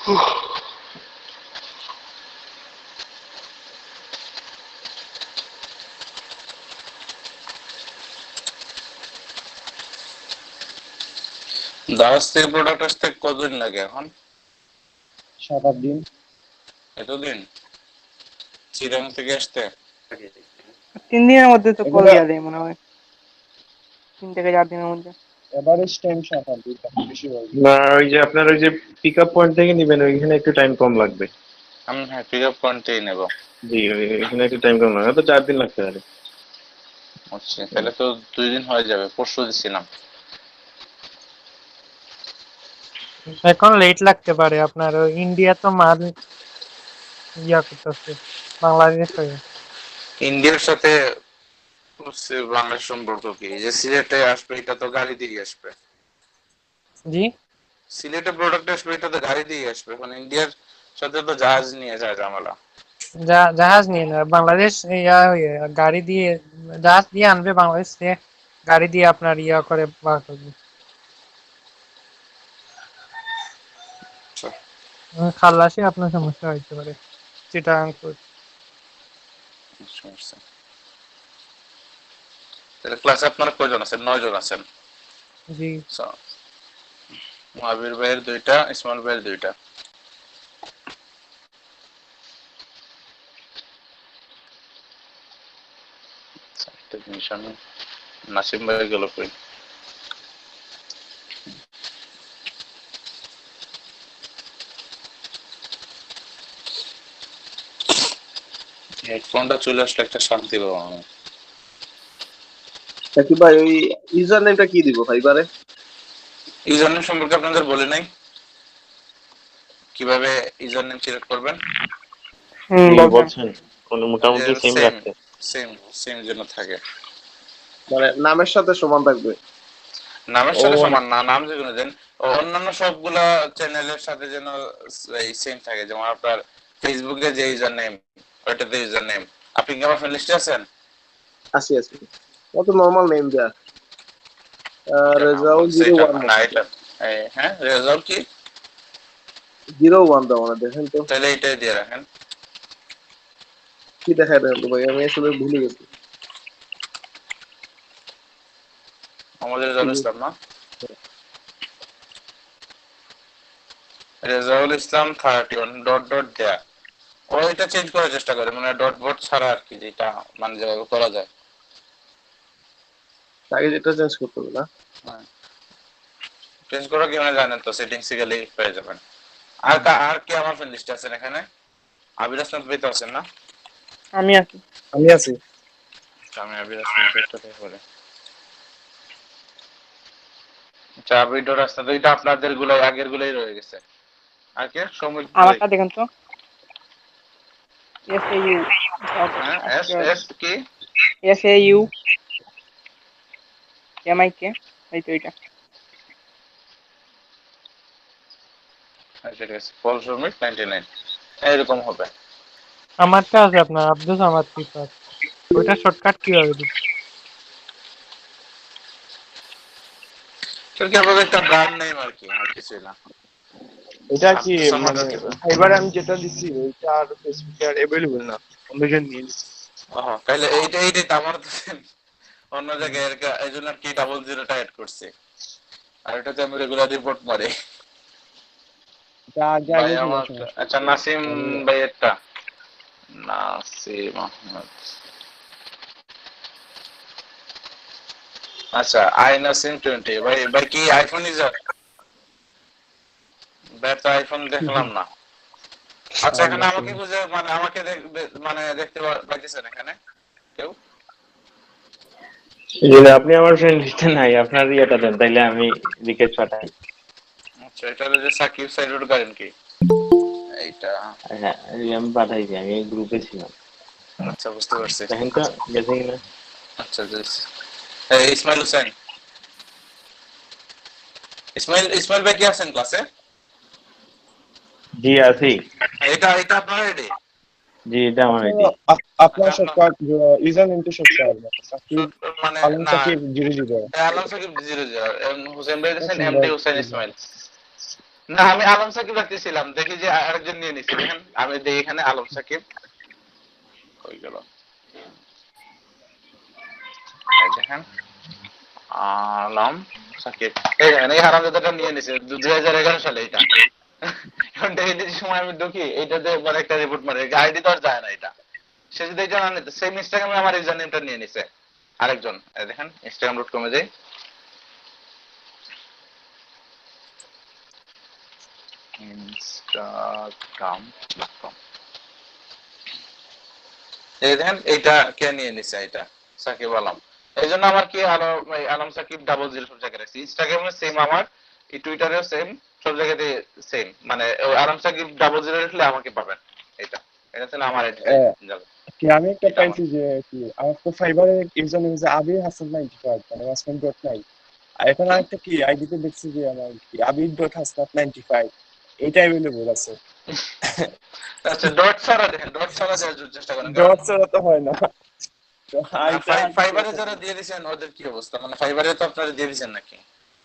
দারাজ থেকে প্রোডাক্ট আসতে কতদিন লাগে এখন? 7-8 দিন। এতদিন চিরাং থেকে আসতে? 3 দিনের মধ্যে তো কল এগুলা দেওয়া যায় মনে হয়, 3 থেকে 4 দিনের মধ্যে। এভারেজ টাইম 7-8 দিন, তার বেশি হয় না। না, ওই যে আপনার ওই যে পিক আপ পয়েন্ট থেকে নিবেন, ওইখানে একটু টাইম কম লাগবে। আমি হ্যাঁ পিক আপ পয়েন্টেই নেবো। জি, এখানে একটু টাইম কম লাগবে, তো 4 দিন লাগতে পারে। আচ্ছা, তাহলে তো 2 দিন হয়ে যাবে, পরশু দিছিলাম। এখন লেট লাগতে পারে, আপনার ইন্ডিয়া তো মাল ইয়া করতেছে বাংলাদেশ হয়ে। ইন্ডিয়ার সাথে বাংলাদেশ সম্পর্ক কি? যে সিলেটে আসবে এটা তো গাড়ি দিয়ে আসবে। জি, সিলেটে প্রোডাক্ট আসবে এটা তো গাড়ি দিয়ে আসবে, মানে ইন্ডিয়ার সাথে তো জাহাজ নিয়ে যায় ঝামেলা। জাহাজ নিয়ে না, বাংলাদেশ ইয়া হয়ে গাড়ি দিয়ে, জাহাজ দিয়ে আনবে বাংলাদেশ থেকে, গাড়ি দিয়ে আপনার ইয়া করে বার করবে। আচ্ছা, খালাসে আপনার সমস্যা হইতে পারে চিটাগাং। সমস্যা। তাহলে ক্লাসে আপনারা কয়জন আছেন? 9 জন আছেন। জি, মহাবীর ভাইয়ের 2টা, ইসমাইল ভাইয়ের 2টা। একটা জিনিস আমি নাসিম ভাই গেল কই? হেডফোনটা চলে আসলে একটা শান্তি পাবো আমি। কি ভাই ওই ইউজার নেমটা কি দিব ভাইবারে? ইউজার নেম সম্পর্কে আপনাদের বলে নাই, কিভাবে ইউজার নেম সিলেক্ট করবেন? বলছেন কোন মোটামুটি সেম সেম রাখতে। সেম সেম যেন থাকে, মানে নামের সাথে সমান থাকবে। নামের সাথে সমান না, নাম যেগুলো দেন অন্যান্য সবগুলা চ্যানেলের সাথে যেন সেম থাকে। যেমন আপনার ফেসবুকে যে ইউজার নেম, ওইটাতে ইউজার নেম। আপনি কি আমার ফ্রেন্ড লিস্টে আছেন? আছি আছি, ও তো নরমাল নেম দেয়া। এটা নাম রেজাউল বলছে, এটা 01 না, এটা হ্যাঁ রেজাল্ট কি 01 দাও না, দেখেন তো তাহলে এটাই দিয়ে রাখেন। কি দেখায় দেখেন তো ভাই, আমি আসলে ভুলে গেছি। আমাদের রেজাউল ইসলাম না, রেজাউল ইসলাম 31 ডট ডট দেয়া। ও এটা চেঞ্জ করার চেষ্টা করে, মানে ডট বট ছাড়া আর কি, যেটা মানে যেভাবে করা যায়। আগে যেটা চেঞ্জ করতে হবে না। চেঞ্জ করা কি মানে জানেন তো, সেটিংসে গেলে পেয়ে যাবেন। আর কি আমার ফ্রেন্ড লিস্টে আছেন এখানে? আবির হাসান ভাই তো আছেন না? আমি আছি। আমি আছি। আমি আবির হাসান ভাইটা দেখে বলে। আচ্ছা, আবির ডট হাসান, তো এটা আপনাদের গুলাই আগের গুলাই রয়ে গেছে। আর কি সময় আমারটা দেখেন তো, SAU হ্যাঁ এস এস কি SAU MIK, এই তো এটা। আচ্ছা ঠিক আছে, পল শর্মিক 99 এরকম হবে। আমারটা আছে আপনার আব্দুল সামাদ পিপার, ওইটা শর্টকাট কিভাবে দিব? সেটা কি আপনাদের একটা ব্র্যান্ড নেম আর কি, আর কিছুই না। এটা কি আব্দুল সামাদ মানে কিবা। এবারে আমি যেটা দিচ্ছি ওইটা আর ফেসবুকে আর अवेलेबल না, অন্যজন নিয়ে নিচ্ছে। তাহলে এইটাই তো আমার তো অন্য জায়গায় এই জন্য কি 00টা অ্যাড করছে, আর এটাতে আমি রেগুলার রিপোর্ট মারি। এটা আগে ভাই আগে ছিল আমার, সমস্যা। আচ্ছা নাসিম ভাই একটা, নাসিম আহমেদ। আচ্ছা আই নাসিম 20 ভাই। ভাই কি আইফোন ইউজার? ভাই তো আইফোন দেখলাম না। আচ্ছা এখানে আমাকে বুঝে মানে আমাকে মানে দেখতে পাইতেছেন এখানে কেউ? আপনি আমার ফ্রেন্ড লিস্টে নাই, আপনার ইয়েটা দেন তাইলে আমি রিকোয়েস্ট পাঠাই। আচ্ছা এটা হলো যে সাকিব সাইডুর গার্ডেন কি এইটা? হ্যাঁ, আমি পাঠাইছি, আমি গ্রুপে ছিলাম। আচ্ছা বুঝতে পারছি। দেখেন তো গেছে কিনা। আচ্ছা ইসমাইল হোসেন, ইসমাইল ভাই কি আছেন ক্লাসে? জি আছি। এটা আপনার আইডি? জি, এটা আমার আইডি। আপনার আচ্ছা, সব ইউজার নেম তো সব সব সাকিব, মানে আলম না, সাকিব 00। আলম সাকিব 00, হোসেন ভাই আছেন এমডি হোসেন ইসমাইল। না আমি আলম সাকিব রাখতেছিলাম, দেখি যে আরেকজন নিয়ে নিছে। দেখেন আমি দেখি এখানে আলম সাকিব হয়ে গেল, এই দেখেন আলম সাকিব, এই দেখেন এই হারামজাদাটা নিয়ে নিছে 2011 সালে এটা। এখন এই সময় আমি ঢুকি এইটাতে একবার একটা রিপোর্ট মারে, আইডি তো আর যায় না এটা। সে যদি এটা না নিতে, সেম ইনস্টাগ্রামে আমার ইউজার নেমটা নিয়ে নিছে আরেকজন। এই দেখেন instagram.com-এ যাই, instagram.com, এই দেখেন এইটা কে নিয়ে নিছে, এটা সাকিব আলম। এই জন্য আমার কি আলম সাকিব 00 সব জায়গায় রাখছি। ইনস্টাগ্রামে সেম, আমার টুইটারেও সেম, সব জায়গাতে সেম, মানে ওই আলম সাকিব 00 লিখলে আমাকে পাবেন। এটা এটা ছিল আমার আইডি যাবে। কি আমি একটা পাইছি যে কি আমার তো ফাইবারের ইউজার নেম যে আবির হাসান 95 মানে ওয়াসমান.9। আর এখন আরেকটা কি আইডিতে দেখছি যে আমার কি আবির.হাসনাত 95, এটা अवेलेबल আছে। আচ্ছা ডট ছাড়া দেখেন, ডট ছাড়া দেওয়ার চেষ্টা করেন, কারণ ডট ছাড়া তো হয় না। তো আইটা ফাইবারে যারা দিয়ে দিয়েছেন ওদের কি অবস্থা, মানে ফাইবারে তো আপনারা দিয়ে দিয়েছেন নাকি?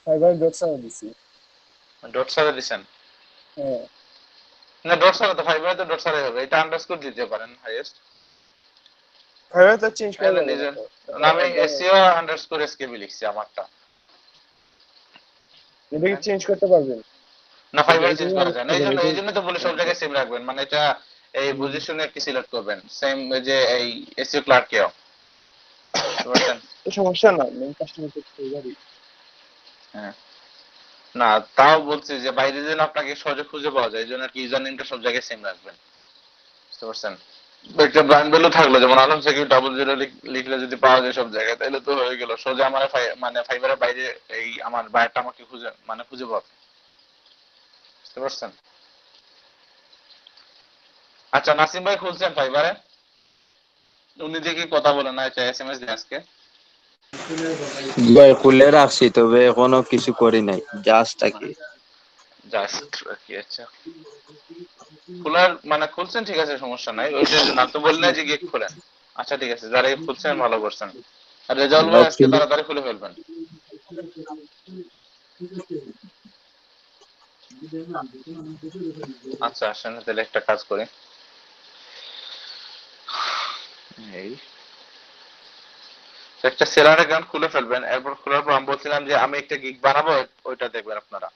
ফাইবার ডট ছাড়া দিছি। ডট ছাড়া দিয়েছেন? হ্যাঁ না ডট ছাড়া তো, ফাইবারে তো ডট ছাড়াই হবে, এটা আন্ডারস্কোর দিতে পারেন হাইয়েস্ট। ফাইবার তো চেঞ্জ করে দেবো। নিজের নামে এসইও আন্ডারস্কোর এসকেবি লিখছি আমারটা। এটা কি চেঞ্জ করতে পারবেন? না ফাইবারে চেঞ্জ করা যায় না, এই জন্য তো বলে সব জায়গায় সেম রাখবেন, মানে এটা এই পজিশনে কি সিলেক্ট করবেন সেম, যে এই এসইও ক্লার্ক কেও বুঝছেন। তো সমস্যা না, মেইন কাস্টমার তো ফাইবারই। হ্যাঁ না তাও বলছি যে বাইরে যেন আপনাকে সহজে খুঁজে পাওয়া যায়, এই জন্য কি ইউজার নেমটা সব জায়গায় সেম রাখবেন, বুঝতে পারছেন। একটা ব্র্যান্ড ভ্যালু থাকলো, যেমন আলম সাকিব 00 লিখলে যদি পাওয়া যায় সব জায়গায়, তাহলে তো হয়ে গেল সোজা। আমার মানে ফাইবারের বাইরে এই আমার বায়ারটা আমাকে খুঁজে পাবে, বুঝতে পারছেন। আচ্ছা নাসিম ভাই খুলছেন ফাইবারে? উনি দেখি কথা বলে না, এসএমএস দিয়ে আজকে। ভাই খুলে রাখছি, তবে এখনো কিছু করি নাই, জাস্ট আকি। জাস্ট কি আচ্ছা খোলার মানে খুলছেন, ঠিক আছে সমস্যা নাই, ওইটার জন্য আপনি বললেন যে গিয়ে খুলেন। আচ্ছা ঠিক আছে, যারা খুলছেন ভালো করছেন। আর রেজাল্ট ভাই আজকে তাড়াতাড়ি খুলে ফেলবেন। আচ্ছা আসেন তাহলে একটা কাজ করি, এই একটা সেলার অ্যাকাউন্ট খুলে ফেলবেন। এরপর খোলার পর আমি বলছিলাম যে আমি একটা গিগ বানাবো, ওইটা দেখবেন আপনারা।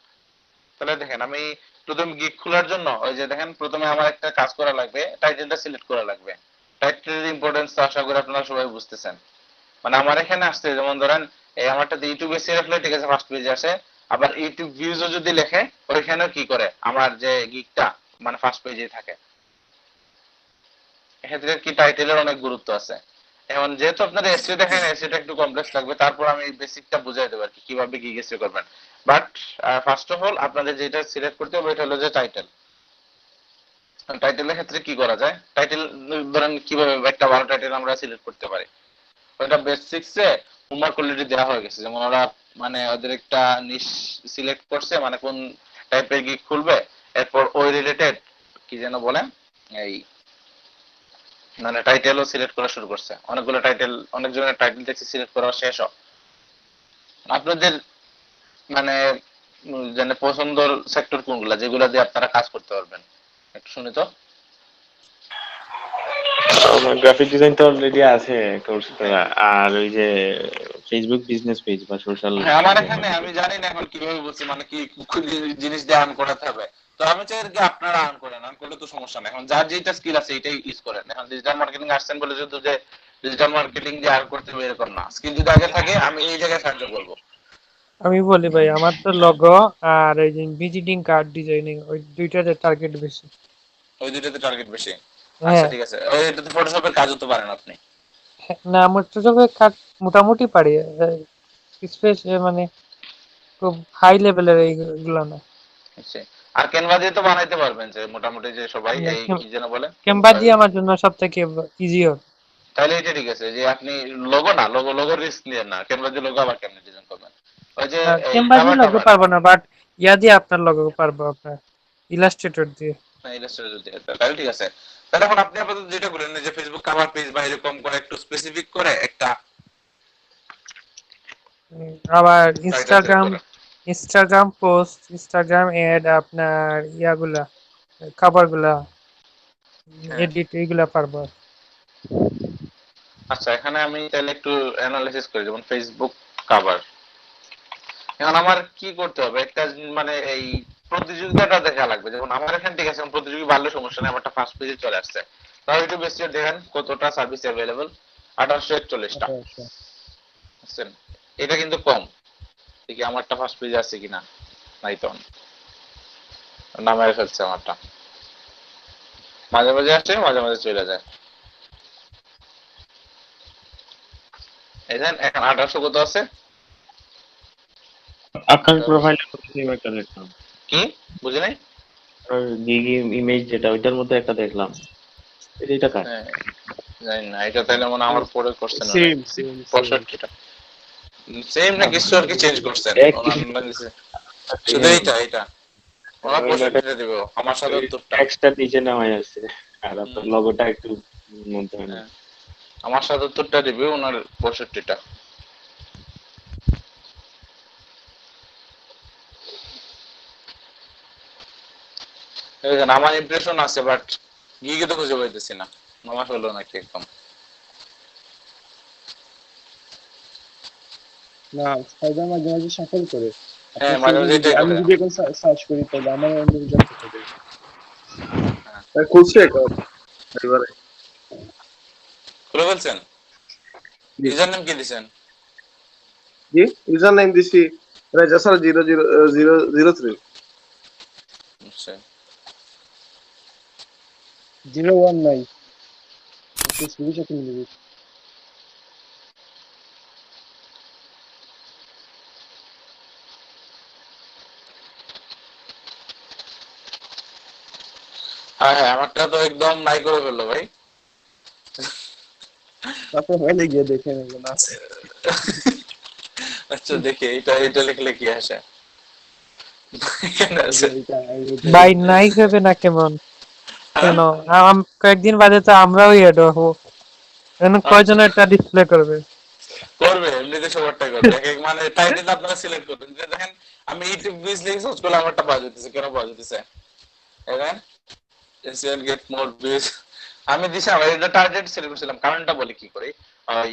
তাহলে দেখেন আমি প্রথম গিগ খোলার জন্য ওই যে দেখেন প্রথমে আমার একটা কাজ করা লাগবে, টাইটেলটা সিলেক্ট করা লাগবে। টাইটেলের ইম্পর্টেন্স আশা করি আপনারা সবাই বুঝতেছেন। মানে আমার এখানে আসছে যেমন ধরেন এই আমারটাতে ইউটিউব এসে রাখলে ঠিক আছে, ফার্স্ট পেজে আসে। আবার ইউটিউব ভিউজও যদি লেখে ওইখানেও কি করে আমার যে গিগটা মানে ফার্স্ট পেজে থাকে। এক্ষেত্রে কি টাইটেলের অনেক গুরুত্ব আছে। এখন যেহেতু আপনারা এসইও দেখেন, এসইওটা একটু কমপ্লেক্স লাগবে, তারপর আমি বেসিকটা বুঝাই দেবো আর কি কিভাবে গিগ এসইও করবেন। বাট ফার্স্ট অফ অল আপনাদের যেটা সিলেক্ট করতে হবে এটা হলো যে টাইটেল। টাইটেলের ক্ষেত্রে কি করা যায়, টাইটেল ধরেন কিভাবে একটা ভালো টাইটেল আমরা সিলেক্ট করতে পারি, ওটা বেসিক্সে হোমওয়ার্ক অলরেডি দেওয়া হয়ে গেছে। যেমন ওরা মানে ওদের একটা নিশ সিলেক্ট করছে, মানে কোন টাইপের গিগ খুলবে, এরপর ওই রিলেটেড কি যেন বলে এই মানে টাইটেলও সিলেক্ট করা শুরু করছে। অনেকগুলো টাইটেল, অনেক জনের টাইটেল দেখছি সিলেক্ট করা শেষ। আপনাদের মানে জানে পছন্দের সেক্টর কোনগুলা, যেগুলা দিয়ে আপনারা কাজ করতে পারবেন, একটু শুনি তো। আমার গ্রাফিক ডিজাইন তো অলরেডি আছে কোর্স করা, আর ওই যে ফেসবুক বিজনেস পেজ বা সোশ্যাল। হ্যাঁ আমার এখানে আমি জানি না এখন কিভাবে বলছি, মানে কি কোন জিনিস দিয়ে আর্ন করাতে হবে। তো আমি চাই আর কি আপনারা আর্ন করেন, আর্ন করলে তো সমস্যা নাই। এখন যার যেটা স্কিল আছে এটাই ইউজ করেন। এখন ডিজিটাল মার্কেটিং আসছেন বলে শুধু যে ডিজিটাল মার্কেটিং দিয়ে আর্ন করতে হবে এরকম না, স্কিল যদি আগে থাকে আমি এই জায়গায় সাহায্য করবো। আমি বলি ভাই, আমার তো লোগো আর এই যে ভিজিটিং কার্ড ডিজাইনিং, ওই দুইটাতে টার্গেট বেশি। ওই দুইটাতে টার্গেট বেশি? আচ্ছা হ্যাঁ ঠিক আছে, ওই এটাতে ফটোশপের কাজও তো পারেন আপনি। না, আমার তো সবে কাজ মোটামুটি পারি, স্পেস মানে খুব হাই লেভেলের এইগুলো না। আচ্ছা আর ক্যানভা দিয়ে তো বানাইতে পারবেন যে মোটামুটি যে সবাই এই কি যেন বলে ক্যানভা দিয়ে আমার জন্য সব থেকে ইজি হবে। তাহলে এটা ঠিক আছে যে আপনি লোগো না, লোগো রিস্ক নিয়ে না, ক্যানভা দিয়ে লোগো আবার কেমনে ডিজাইন করবেন। ওই যে এই ক্যানভা দিয়ে কভার লোগো পারবো না, বাট ইয়া দিয়ে আপনার লোগো পারবো, আপনার ইলাস্ট্রেটর দিয়ে। না ইলাস্ট্রেটর দিয়ে, তাহলে ঠিক আছে। তাহলে এখন আপনি আপাতত যেটা বলেন যে ফেসবুক কভার পেজ বা এরকম করে একটু স্পেসিফিক করে একটা আবার টাইটেল সেট করেন। ইনস্টাগ্রাম পোস্ট, ইনস্টাগ্রাম এড, আপনার ইয়াগুলা খাবারগুলা হ্যাঁ। এডিট এইগুলা পারবো। আচ্ছা, এখানে আমি তাহলে একটু অ্যানালাইসিস করি, যেমন ফেসবুক কাভার। এখন আমার কি করতে হবে, একটা মানে এই প্রতিযোগিতাটা দেখা লাগবে। যেমন আমার এখানে ঠিক আছে, প্রতিযোগী বাড়লে সমস্যা নেই, আমারটা ফার্স্ট পেজে চলে আসছে। তাহলে একটু বেশি দেখেন কতটা সার্ভিস অ্যাভেলেবল, 1841টা। বুঝছেন, এটা কিন্তু কম। দেখি আমারটা ফার্স্ট পেজে আছে কিনা, নাই তো, নামায় ফেলছে আমারটা। মাঝে মাঝে আসছে, মাঝে মাঝে চলে যায়। এই দেন এখন 1800 কত আছে আপনার প্রোফাইলে সেম একটা দেখলাম, কি বুঝি নাই? গিগি ইমেজ যেটা ওইটার মধ্যে একটা দেখলাম, এটা কার? হ্যাঁ, জানি না, এটা তাহলে মনে হয় আমার পরে করছেন সেম সেম 65টা। সেম না কিছু আর কি চেঞ্জ করছেন ওনার নিচে? শুধু এটা ওনার 65টা দিব, আমার 77টা। টেক্সটটা নিচে নেওয়া আছে আর আপনার লোগোটা একটু মধ্যে হয় না। আমার 77টা দিবে, ওনার 65টা। আমার ইমপ্রেশন আছে, বাট গিগে তো খুঁজে পাইতেছি না। আমার হলো নাকি একদম না, ফাইবার মাঝে মাঝে শাফল করে। হ্যাঁ, মাঝে মাঝে এটাই আমি করে। যদি এখন সার্চ করি তাহলে আমার অন্য রেজাল্ট হবে। খুলছে অ্যাকাউন্ট এবারে। খুলে ফেলছেন? জি। ইউজার নেম কি দিছেন? জি, ইউজার নেম দিছি রেজাসার 00003। আচ্ছা, 019 ফেসবুকে সাথে মিলে গেছে। হ্যাঁ হ্যাঁ, আমারটা তো একদম নাই করে ফেললো ভাই। তারপর ফাইলে গিয়ে দেখে নেবেন আছে। আচ্ছা দেখি, এটা লিখলে কি আসে? এখানে আছে। ভাই নাই হবে না কেমন? কেন কয়েকদিন বাদে তো আমরাও এড হবো, কয়জন এটা ডিসপ্লে করবে? করবে, এমনিতে সবারটাই করবে। মানে টাইটেল আপনারা সিলেক্ট করবেন। যে দেখেন আমি ইউটিউব ভিউজ লিখে সার্চ করলে আমারটা পাওয়া যেতেছে। কেন পাওয়া যেতেছে? দেখেন এসএন গেট মোর ভিউজ, আমি দিছি আমার এটা টার্গেট সিলেক্ট করেছিলাম। কারণটা বলি কি করে, ওই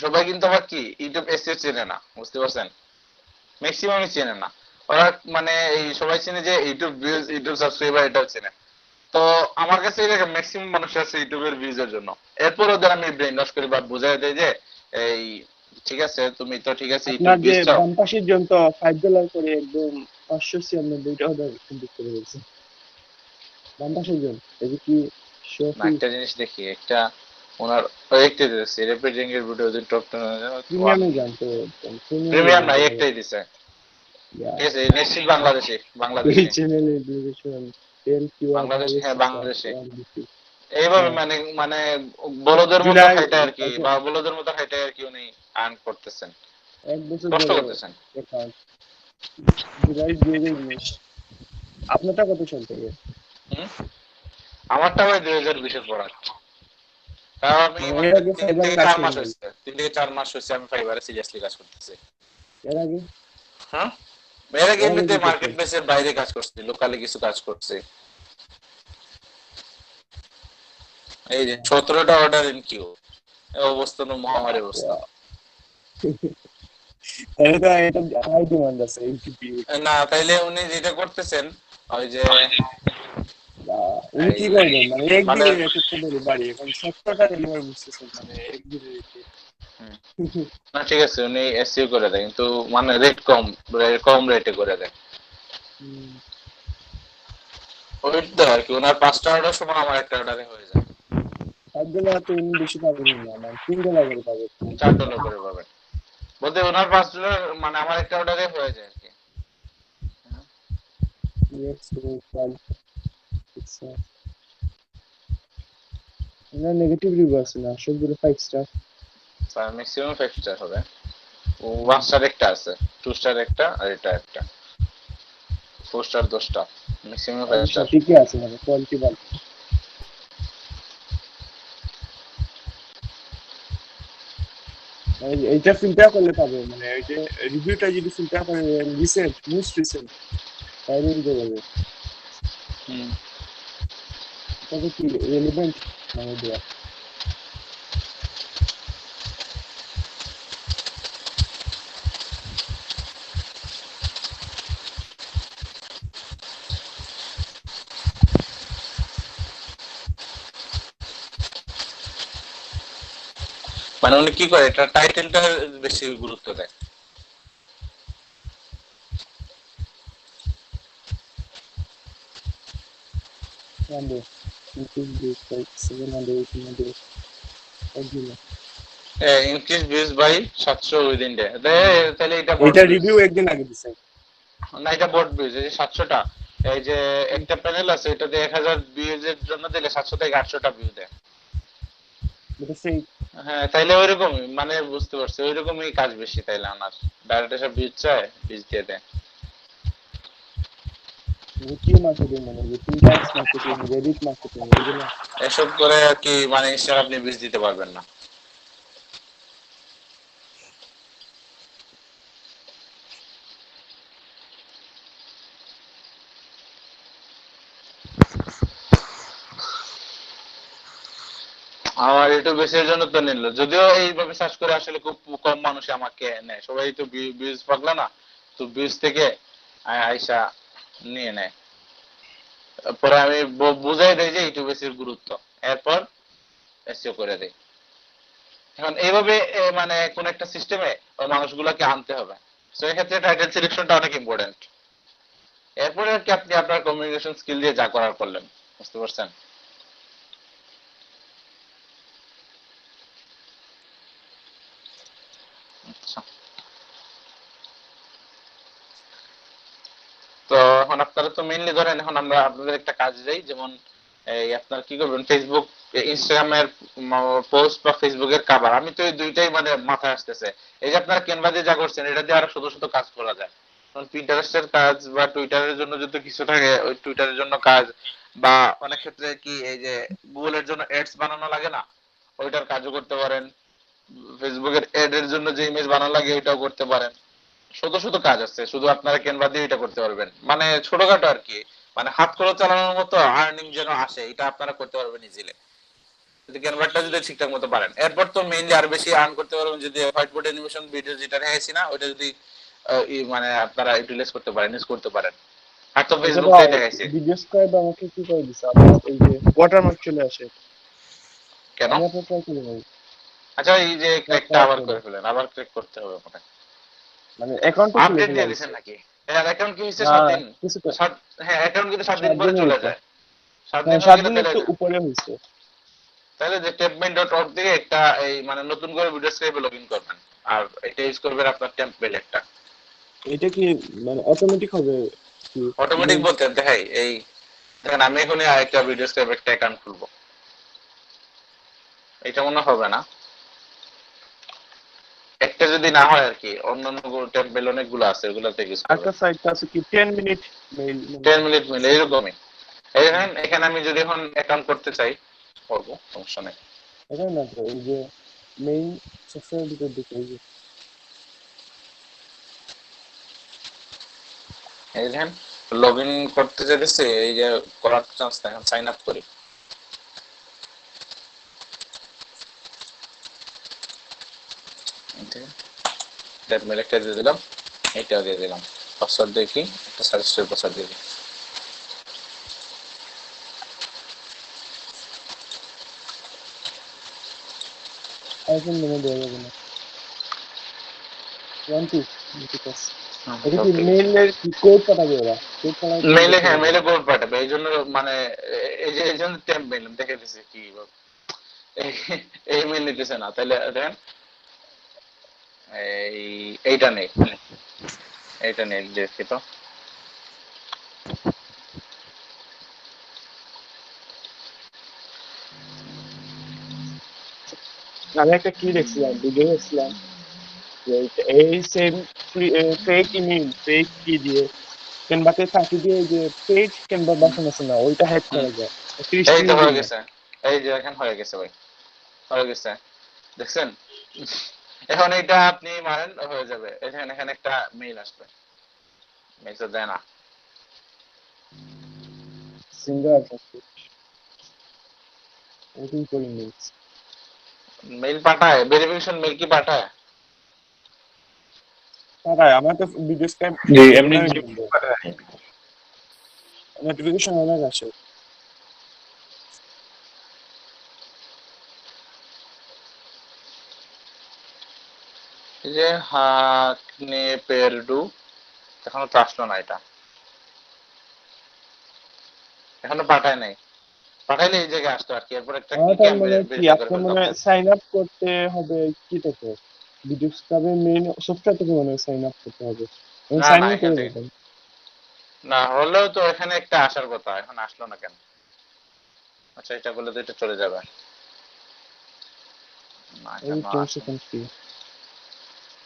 সবাই কিন্তু আবার কি ইউটিউব এসইও চেনে না, বুঝতে পারছেন? ম্যাক্সিমামই চেনে না। ওরা মানে এই সবাই চেনে যে ইউটিউব ভিউজ, ইউটিউব সাবস্ক্রাইবার, এটাও চেনে। তো আমার কাছে এটা ম্যাক্সিমাম মানুষ আছে ইউটিউবের ভিউজের জন্য। এরপর ওদের আমি ব্রেন ওয়াশ করি বা বুঝাই দেই যে এই ঠিক আছে, তুমি তো ঠিক আছে আপনার ইউটিউব যে ভিউজ চাও। বাম পাশের জন তো $5 করে একদম 596 টাকা কমপ্লিট করে দিয়েছে। বাম পাশের জন এই যে কি না, একটা জিনিস দেখি, একটা ওনার একটা দিয়েছে রেপ্রেজেন্টিং এর ভিডিও দিন টপ 10 প্রিমিয়ামে জানতো প্রিমিয়াম না, একটাই দিছে। ঠিক আছে, নেক্সট বাংলাদেশি এই চ্যানেলে এডুকেশন বাংলাদেশি, হ্যাঁ বাংলাদেশি। এইভাবে মানে মানে বলদের মতো জুলাই খাইতে আর কি, বা বলদের মতো খাইতে আর কি উনি আর্ন করতেছেন, এক বছর কষ্ট ধরে করতেছেন। অ্যাকাউন্ট জুলাই 2019। আপনারটা কত সাল থেকে? আমারটা ভাই 2020 এর পড়া। তাও আমি মানে এর আগে 3 ফাইবার থেকে 4 কাজ মাস করেন? হয়েছে, 3 থেকে 4 মাস হয়েছে আমি ফাইবারে সিরিয়াসলি কাজ করতেছি। এর আগে হ্যাঁ, এর আগে এমনিতে মার্কেট প্লেসের বাইরে কাজ করছি, লোকালি কিছু কাজ করছি। এই যে 17টা অর্ডার ইন কিউ, এই অবস্থা তো মহামারী অবস্থা। এটা এটা হাই ডিমান্ড আছে এইচপি। না তাইলে উনি যেটা করতেছেন ওই যে উনি কি করবেন মানে একদিনে একটা করে বাড়ি এখন 70টা ডেলিভারি বুঝতেছেন মানে একদিনে। না ঠিক আছে, উনি এসইও করে দেয় কিন্তু মানে রেট কম রেটে করে দেয়। ওই তো আর কি, ওনার 5টা অর্ডার সমান আমার একটা অর্ডারে হয়ে যায়। $5 তো উনি বেশি পাবেন না, মানে $3 করে পাবেন। $4 করে পাবেন বলতে ওনার $5 মানে আমার একটা অর্ডারে হয়ে যায় আর কি। না নেগেটিভ রিভিউ আছে না, সবগুলো 5 স্টার। স্যার ম্যাক্সিমাম 5 স্টার হবে। ও 1 স্টার একটা আছে, 2 স্টার একটা, আর এটা একটা 4 স্টার 10টা, ম্যাক্সিমাম 5 স্টার। ঠিকই আছে, মানে কোয়ালিটি ভালো। এইটা ফিল্টার করলে পাবে, মানে ওই যে রিভিউটা যদি ফিল্টার করে রিসেন্ট মোস্ট রিসেন্ট তাহলে দিতে পারবে। তবে কি রেলিভেন্ট মানে দেওয়া। মানে উনি কি করে, এটা টাইটেলটা বেশি গুরুত্ব দেয়। Number, increase this by 700, 800, একদিনে। Increase views by 700 within day. তাহলে এটা এটা রিভিউ একদিন আগে দিছে। না, এটা বোর্ড ভিউজ, এই যে 700টা, এই যে একটা প্যানেল আছে এটাতে 1000 ভিউজ এর জন্য দিলে 700 থেকে 800টা ভিউ দেয়। এটা সেই হ্যাঁ, তাইলে ওইরকমই, মানে বুঝতে পারছি, ওইরকমই কাজ বেশি তাইলে আনার। ডাইরেক্ট এসব ভিউজ চায়, ভিউজ দিয়ে দেয়। কি মার্কেটিং, মানে যে পিনটাক্স মার্কেটিং, রেডিট মার্কেটিং, এগুলো এসব করে আর কি, মানে ইনস্টাগ্রাম আপনি ভিউজ দিতে পারবেন না। আমার ইউটিউব বেসের জন্য তো নিল, যদিও এইভাবে সার্চ করে আসলে খুব কম মানুষ আমাকে নেয়, সবাই তো ভিউজ পাগলা না, তো ভিউজ থেকে আইসা নিয়ে নেয়। পরে আমি বুঝাই দেই যে ইউটিউব বেসের গুরুত্ব, এরপর এসইও করে দেই। এখন এইভাবে মানে কোন একটা সিস্টেমে ওই মানুষগুলোকে আনতে হবে, তো এক্ষেত্রে টাইটেল সিলেকশনটা অনেক ইম্পর্টেন্ট। এরপরে আর কি আপনি আপনার কমিউনিকেশন স্কিল দিয়ে যা করার করলেন, বুঝতে পারছেন? আচ্ছা, তো এখন আপনারা তো মেইনলি ধরেন, এখন আমরা আপনাদের একটা কাজ দেই, যেমন এই আপনারা কি করবেন, ফেসবুক ইনস্টাগ্রামের পোস্ট বা ফেসবুকের কভার, আমি তো এই দুইটাই মানে মাথায় আসতেছে। এই যে আপনারা ক্যানভা দিয়ে যা করছেন, এটা দিয়ে আরো শত শত কাজ করা যায়। কারণ পিন্টারেস্টের কাজ বা টুইটারের জন্য যদি কিছু থাকে, ওই টুইটারের জন্য কাজ, বা অনেক ক্ষেত্রে কি এই যে গুগলের জন্য অ্যাডস বানানো লাগে না, ওইটার কাজও করতে পারেন। ফেসবুকের অ্যাড এর জন্য যে ইমেজ বানানো লাগে ওইটাও করতে পারেন। শত শত কাজ আছে, শুধু আপনারা ক্যানভা দিয়ে এটা করতে পারবেন, মানে ছোটখাটো আর কি, মানে হাত খরচ চালানোর মতো আর্নিং যেন আসে, এটা আপনারা করতে পারবেন ইজিলি যদি ক্যানভাটা যদি ঠিকঠাক মতো পারেন। এরপর তো মেইনলি আর বেশি আর্ন করতে পারবেন যদি হোয়াইট বোর্ড অ্যানিমেশন ভিডিও যেটা রেখেছি না, ওটা যদি মানে আপনারা ইউটিলাইজ করতে পারেন, ইউজ করতে পারেন। আর তো ফেসবুকে দেখাইছি। ভিডিও স্কোয়ার বা আমাকে কি করে দিছে, আমার এই যে ওয়াটারমার্ক চলে আসে কেন? আমি আপনার ট্রাই করে নেই, আচ্ছা, এই যে ক্র্যাকটা আবার করে ফেলেন, আবার ক্র্যাক করতে হবে মনে হয়। মানে অ্যাকাউন্টে আপডেট দিয়ে দিবেন নাকি? হ্যাঁ, অ্যাকাউন্ট কি হইছে 7 দিন? হ্যাঁ, অ্যাকাউন্ট কিন্তু 7 দিন পরে চলে যায়। 7 দিন হয়ে গেলে একটু উপরে হইছে। তাহলে যে টেম্পমেন্ট.org থেকে একটা এই মানে নতুন করে ভিডিও স্ক্রাইবে লগইন করবেন, আর এটা ইউজ করবেন আপনার টেম্পলেট একটা। এটা কি মানে অটোমেটিক হবে কি? অটোমেটিক বলতে দেখাই, এই দেখেন আমি এখনই আরেকটা ভিডিও স্ক্রাইব একটা অ্যাকাউন্ট খুলবো, এটা মনে হবে না, একটা যদি না হয় আর কি, অন্যান্য টেম্পলেট অনেকগুলো আছে, ওগুলোতে ইউজ করবেন। একটা সাইট আছে কি 10 মিনিট মেইল, 10 মিনিট মেইল এরকমই। এখানে আমি যদি এখন অ্যাকাউন্ট করতে চাই, করব, সমস্যা নেই। এটা না তো, এই যে মেইন সফটওয়্যার ভিতর দিকে এই যে এই দেখেন লগইন করতে যেতেছে, এই যে করার চান্স না, এখন সাইন আপ করি। মেল একটা দিয়ে দিলাম, এটাও দিয়ে দিলাম, পাসওয়ার্ড দেখি, একটা সাজেস্টেড পাসওয়ার্ড দিয়ে দিই। আইফোন মেনে দেওয়া যাবে না 12 মিনিট। এটা কি মেইলের কি কোড পাঠাবে ওরা? কোড পাঠাবে মেইলে, হ্যাঁ মেইলে কোড পাঠাবে, এই জন্য মানে এই জন্য টেম্প মেইল দেখে দিছি কি এই মেইল নিতেছে না, তাহলে দেখেন এইটা নেই, এইটা নেই, দেখি তো। আমি একটা কি দেখছিলাম, ভিডিও দেখছিলাম যে এই সেম ফেক ইমেল, ফেক কি দিয়ে ক্যানভাতে ফাঁকি দিয়ে যে পেজ ক্যানভা বাসন আছে না, ওইটা হ্যাক করা যায়। এই তো হয়ে গেছে, এই যে এখন হয়ে গেছে ভাই, হয়ে গেছে, দেখছেন? এখন এটা আপনি মারেন হয়ে যাবে, এখানে এখানে একটা মেইল আসবে, মেইল তো দেয় না। সিঙ্গার ওইটিং করি নিউজ মেইল পাঠায়, ভেরিফিকেশন মেইল কি পাঠায়? তারাই আমার তো ভিডিও স্ক্যাম যে এমনি এগুলাই যে বলবো নোটিফিকেশন অনেক আসে। এই যে হাকনে পেরডু, এখনো তো আসলো না এটা, এখনো পাঠায় নাই। পাঠাইলে এই জায়গায় আসতো আর কি, এরপর একটা আমার ক্লিকে তার মানে কি ভেরিফাই করে আপনার ফেলতো। মনে হয় সাইন আপ করতে হবে কি থেকে ভিডিও স্ক্যামের মেইন সফটওয়্যার থেকে মনে হয় সাইন আপ করতে হবে, আমি না সাইন না ইন এখান করে থেকে দিতাম। না, হলেও তো এখানে একটা আসার কথা, এখন আসলো না কেন? আচ্ছা এটা বলে তো এটা চলে যাবে না, এই কেন 10 আসে? সেকেন্ড কি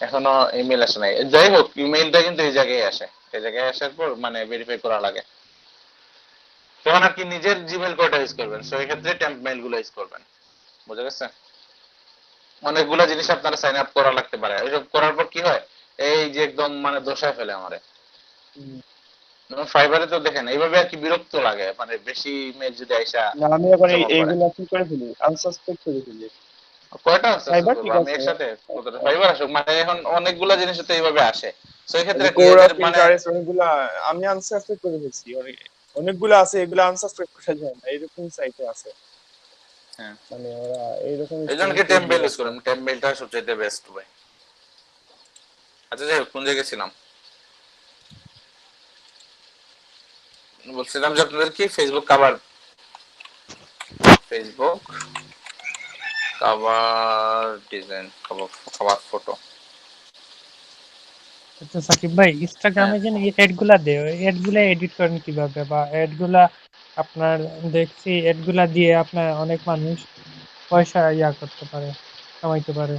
এখনো ইমেল আসে নাই। যাই হোক, ইমেলটা কিন্তু এই জায়গায় আসে, এই জায়গায় আসার পর মানে ভেরিফাই করা লাগে। তখন আর কি নিজের জিমেল কোডটা ইউজ করবেন, সো এই ক্ষেত্রে টেম্প মেইল গুলো ইউজ করবেন। বুঝা গেছে? অনেকগুলো জিনিস আপনারা সাইন আপ করা লাগতে পারে, ওইসব করার পর কি হয়, এই যে একদম মানে দোষায় ফেলে আমারে। ফাইবারে তো দেখেন এইভাবে আর কি বিরক্ত লাগে, মানে বেশি ইমেল যদি আইসা না আমি আবার জমা পড়ে। এইগুলা কি করে ফেলি আনসাসপেক্ট করে ফেলি। কয়টা সাকসেস সাইবার করবো ঠিক আমি আছে, একসাথে? কতটা ফাইবার আসুক, মানে এখন অনেকগুলা জিনিস তো এইভাবে আসে। সো এই এই ক্ষেত্রে যে কি কোরা এদের মানে পিন্টারেস্ট অনেকগুলা আমি আনসাসপেক্ট করে ফেলছি, অনেকগুলো আছে এগুলো আনসাসপেক্ট করা যায় না, এরকম সাইটে আছে। হ্যাঁ, মানে ওরা এইরকম এই জন্য স্ক্যাম কি করে টেম্প মেইল দিয়ে ইউজ রাখে। করেন, টেম্প মেইলটা সবচেয়ে বেস্ট ভাই। আচ্ছা যাই হোক, কোন জায়গায় ছিলাম? বলছিলাম যে আপনাদের কি Facebook cover, Facebook cover design, cover cover photo. আচ্ছা সাকিব ভাই, হ্যাঁ, ইনস্টাগ্রামে যে এড গুলা দেয়, ওই এড গুলা এডিট করেন কিভাবে? বা এড গুলা আপনার দেখছি এড গুলা দিয়ে আপনার অনেক মানুষ পয়সা করতে পারে, কামাইতে পারে।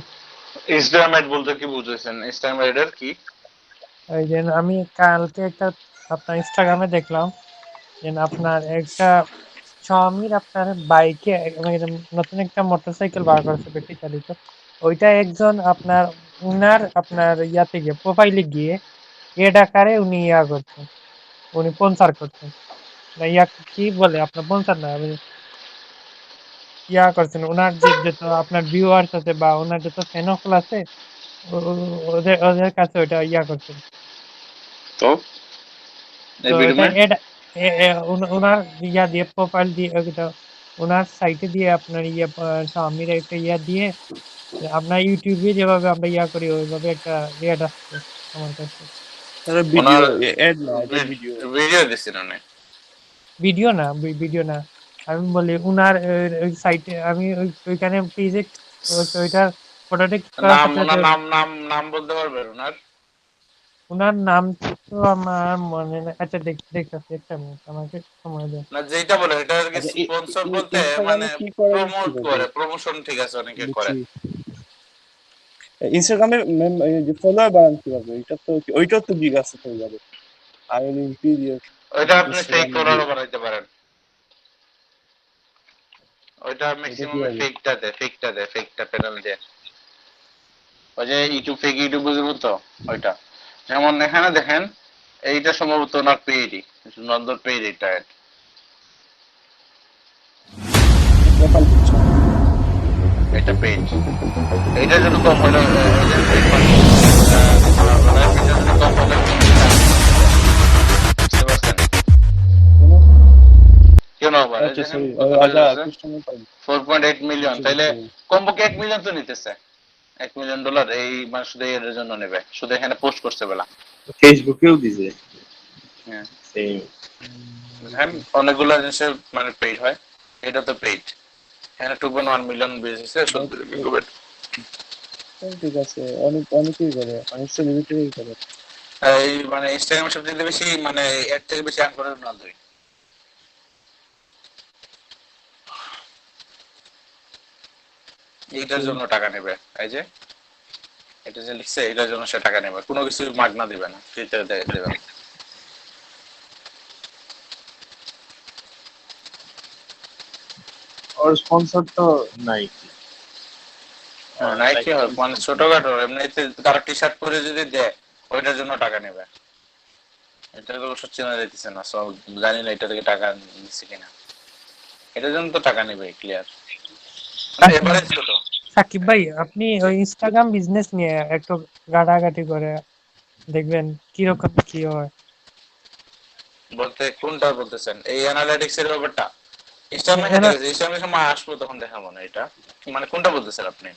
ইনস্টাগ্রাম অ্যাড বলতে কি বুঝাইছেন? ইনস্টাগ্রাম অ্যাডের কি? ওই যে আমি কালকে একটা আপনার ইনস্টাগ্রামে দেখলাম যে আপনার একটা স্বামীর আপনার বাইকে নতুন একটা মোটরসাইকেল বার করেছে ব্যাটারি চালিত। ওইটা একজন আপনার উনার আপনার ইয়াতে গিয়ে প্রোফাইলে গিয়ে এড আকারে উনি করছেন, উনি স্পন্সর করছেন। না কি বলে আপনার স্পন্সর না, আমি করছেন ওনার যে যত আপনার ভিউয়ার্স আছে বা ওনার যত ফ্যান আছে ওদের ওদের কাছে ওইটা করছেন। তো তো এই এটা বিডুমে এড ওনার দিয়ে প্রোফাইল দিয়ে ওইটা ওনার সাইটে দিয়ে আপনার স্বামীর একটা দিয়ে আপনার ইউটিউবে যেভাবে আমরা করি ওইভাবে একটা এড আসছে আমার কাছে। তারা ভিডিও ওনার এড না, এটা ভিডিও। ভিডিও দিছেন উনি? ভিডিও না, ভিডিও না, আমি বলি উনার ওই সাইটে আমি ওইখানে পেজে ওইটার ফটোটা ক্লিক করার নাম, সাথে সাথে ওনার নাম নাম নাম বলতে পারবেন ওনার? উনার নাম তো আমার মনে নেই। আচ্ছা দেখতেছি, একটা মিনিট আমাকে সময় দেন। না যেটা বলে এটা আর কি আচ্ছা স্পন্সর বলতে মানে ইনস্টাগ্রামে কি করে বুঝতে প্রমোট পারবো? করে, প্রমোশন ঠিক আছে অনেকে করে। বুঝছি, ইনস্টাগ্রামে যে ফলোয়ার বাড়ান কিভাবে, এটা তো ওইটাও তো গিগ আছে হয়ে যাবে। আর ইম্পিরিয়াল ওইটা আপনি ফেক ইনস্টাগ্রামে ফলোয়ারও বানাইতে পারেন, ওইটা এটা ম্যাক্সিমাম কিভাবে? ফেকটা প্যানেল দেয়। ওই যে ইউটিউব ফেক ইউটিউব বুঝবেন তো, ওইটা। যেমন এখানে দেখেন, এইটা সম্ভবত ওনার পেইডই, নন্দর পেইড এটা ad। প্রোফাইল পিকচার এটা পেইড, এইটার জন্য কম হলো কম হলে বুঝতে পারছেন কেন আবার? এই আচ্ছা দেখেন সরি, কত আচ্ছা ভিউজ আছে, ক্রিস্টিয়ানো পাই 4.8 মিলিয়ন। বুঝছি তাইলে বুঝছি। কমপক্ষে 1 মিলিয়ন তো নিতেছে, $1 মিলিয়ন এই মানে শুধু এর জন্য নেবে, শুধু এখানে পোস্ট করছে বেলা। ফেসবুকেও দিছে হ্যাঁ, সেম। দেখেন অনেকগুলো জিনিসের মানে পেইড হয়, এটা তো পেইড। এখানে 2.1 মিলিয়ন ভিউজ হয়েছে শুধু রিকমেন্ড। ঠিক আছে, অনেকেই করে, অনেক সেলিব্রিটিই করে। এই মানে ইনস্টাগ্রামে সবচেয়ে বেশি মানে এর থেকে বেশি আর্ন করে রোনালদোই। এইটার জন্য টাকা নেবে, এই যে এটা যে লিখছে এটার জন্য সে টাকা নেবে, কোনো কিছু মাগনা দিবে না, ফ্রিতে দেবে না। ওর স্পন্সর তো নাই। নাইকি হয় মানে ছোটখাটো, এমনিতে তারা টি শার্ট পরে যদি দেয় ওইটার জন্য টাকা নেবে। এটা তো অবশ্য চেনা যাইতেছে না, সব জানি না এটা থেকে টাকা নিচ্ছে কিনা, এটার জন্য তো টাকা নেবে ক্লিয়ার, মানে এভারেজ কত। সাকিব ভাই, আপনি ওই ইনস্টাগ্রাম বিজনেস নিয়ে একটু ঘাটাঘাটি করে দেখবেন কিরকম কি হয়। বলতে কোনটা বলতেছেন, এই অ্যানালিটিক্স এর ব্যাপারটা? ইনস্টাগ্রামে খেতে গেছে, ইনস্টাগ্রামে সময় আসবো তখন দেখাবো না এটা, মানে কোনটা বলতেছেন আপনি?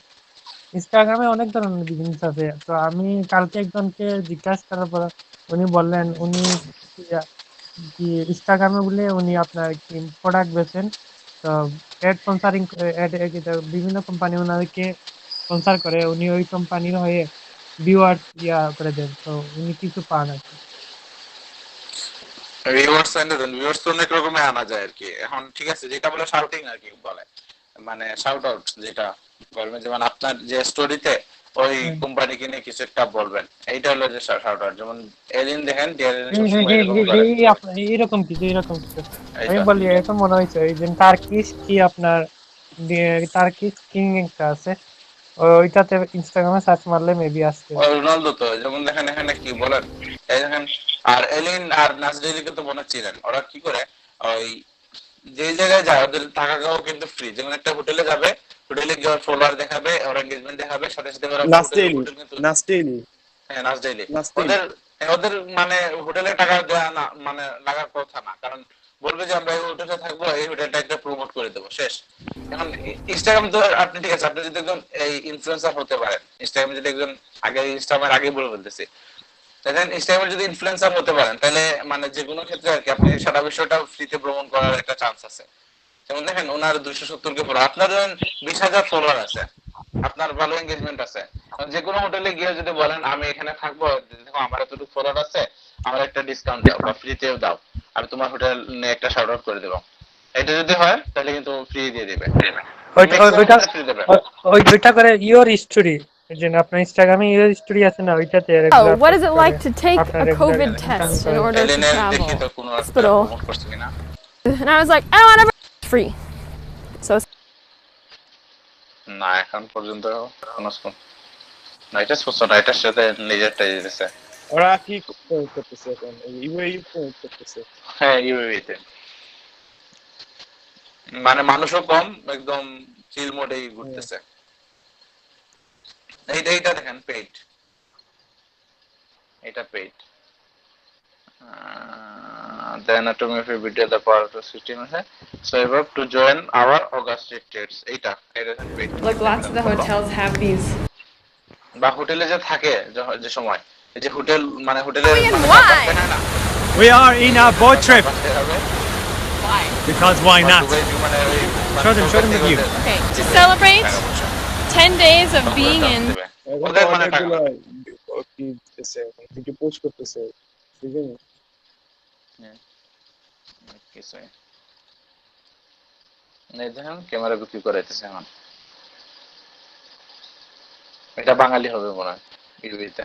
ইনস্টাগ্রামে অনেক ধরনের বিজনেস আছে। তো আমি কালকে একজনকে জিজ্ঞাসা করার পর উনি বললেন উনি ইয়া- কি ইনস্টাগ্রামে বলে উনি আপনার কি প্রোডাক্ট বেচেন। তো অ্যাড স্পন্সরিং, বিভিন্ন কোম্পানি ওনাদেরকে স্পন্সর করে, উনি ওই কোম্পানির হয়ে ভিউয়ার্স করে দেন, তো উনি কিছু পান আর কি। ভিউয়ার্স এনে দেন, ভিউয়ার্স তো অনেক রকমে আনা যায় আর কি। এখন ঠিক আছে, যেটা বলে শাউটিং আর কি বলে, মানে শাউট আউট যেটা বলবেন, যেমন আপনার যে স্টোরিতে ওই হ্যাঁ, কোম্পানিকে নিয়ে কিছু একটা বলবেন, এইটা হলো যে শাউট আউট। যেমন এলিন দেখেন, এলিন হ্যাঁ, হ্যাঁ, সবসময় হ্যাঁ, এরকম হ্যাঁ, করে এরকম কিছু, এরকম কিছু। আমি এইটা। বলি এখন মনে হয়েছে ওই যে টার্কিশ কি আপনার টার্কিশ কিং একটা আছে, ওইটাতে ইনস্টাগ্রামে সার্চ মারলে মেবি আসবে। ও রোনালদো তো, যেমন দেখেন এখানে কি বলেন, এই দেখেন, আর এলিন আর নাজরিনকে তো মনে ছিলেন, ওরা কি করে ওই যে জায়গায় যায় ওদের থাকা খাওয়া কিন্তু ফ্রি। যেমন একটা হোটেলে যাবে, হোটেলে গিয়ে ফলোয়ার দেখাবে, ওর এঙ্গেজমেন্ট দেখাবে, সাথে সাথে ওরা হোটেল নাস্তেলি, হোটেল কিন্তু, নাস্তেলি, হ্যাঁ নাচ ডেইলি। নাস্তেলি। ওদের ওদের মানে হোটেলে টাকা দেওয়া না, মানে লাগার কথা না, কারণ বলবে যে আমরা এই হোটেলে থাকবো, এই হোটেলটা একটা প্রমোট করে দেবো, শেষ। এখন ইনস্টাগ্রাম তো আপনি ঠিক আছে, আপনি যদি একজন এই ইনফ্লুয়েন্সার হতে পারেন, ইনস্টাগ্রামে যদি একজন, আগে ইনস্টাগ্রামের আগে বলে বলতেছি, দেখেন ইনস্টাগ্রামে যদি ইনফ্লুয়েন্সার হতে পারেন, তাহলে মানে যে কোনো ক্ষেত্রে আর কি আপনি সারা বিষয়টা ফ্রিতে ভ্রমণ করার একটা চান্স আছে। যেমন দেখেন ওনার 270 কে ফলোয়ার, আপনার ধরেন 20,000 ফলোয়ার আছে, আপনার ভালো এঙ্গেজমেন্ট আছে, যে কোনো হোটেলে গিয়ে যদি বলেন আমি এখানে থাকবো, দেখো আমার এতটুকু ফলোয়ার আছে, আমার একটা ডিসকাউন্ট দাও বা ফ্রিতেও দাও, আমি তোমার হোটেল নিয়ে একটা শাউট আউট করে দেবো, এটা যদি হয় তাহলে কিন্তু ফ্রি দিয়ে দিবে, ওইটা ম্যাক্সিমাম ওইটা ক্ষেত্রে ফ্রি দেবে। ওইটা করে ইওর স্টোরি, যে আপনার ইনস্টাগ্রামে ইওর স্টোরি আছে না, ওইটাতে Oh, regular what is post it করে like to take আপনার a regular COVID income test in করে। order to এলিনের travel দেখি তো কোনো একটা hospital? প্রমোট করছে কিনা। And I was like, I want everything free. So না এখন পর্যন্ত কোনো না, এটা স্পষ্ট না, এটার সাথে নিজেরটাই দিতেছে। ওরা কি করতেছে এখন? ইউএই করতেছে। হ্যাঁ ইউএইতে মানে মানুষও কম, একদম চিল মোডেই ঘুরতেছে। এইটা দেখেন পেইড, এটা paid. The anatomy of a video, the part of system আছে, so you have to join our August retreats, এটা দেখেন paid. Like lots of the hotels have these. বা হোটেলে যে থাকে যে সময়, এই যে হোটেল মানে হোটেলের মানে why? না We are in a boat trip Why? because why not? মানে Show them the view. Okay, to celebrate 10 days of being in. এখন ওদের মানে টাকা অনেকগুলো কি দিতেছে, ভিডিও পোস্ট করতেছে, ঠিক আছে? কিছুই এই দেখেন ক্যামেরা বিক্রি করাইতেছে এখন, এটা বাঙালি হবে মনে হয় ইউবিতে।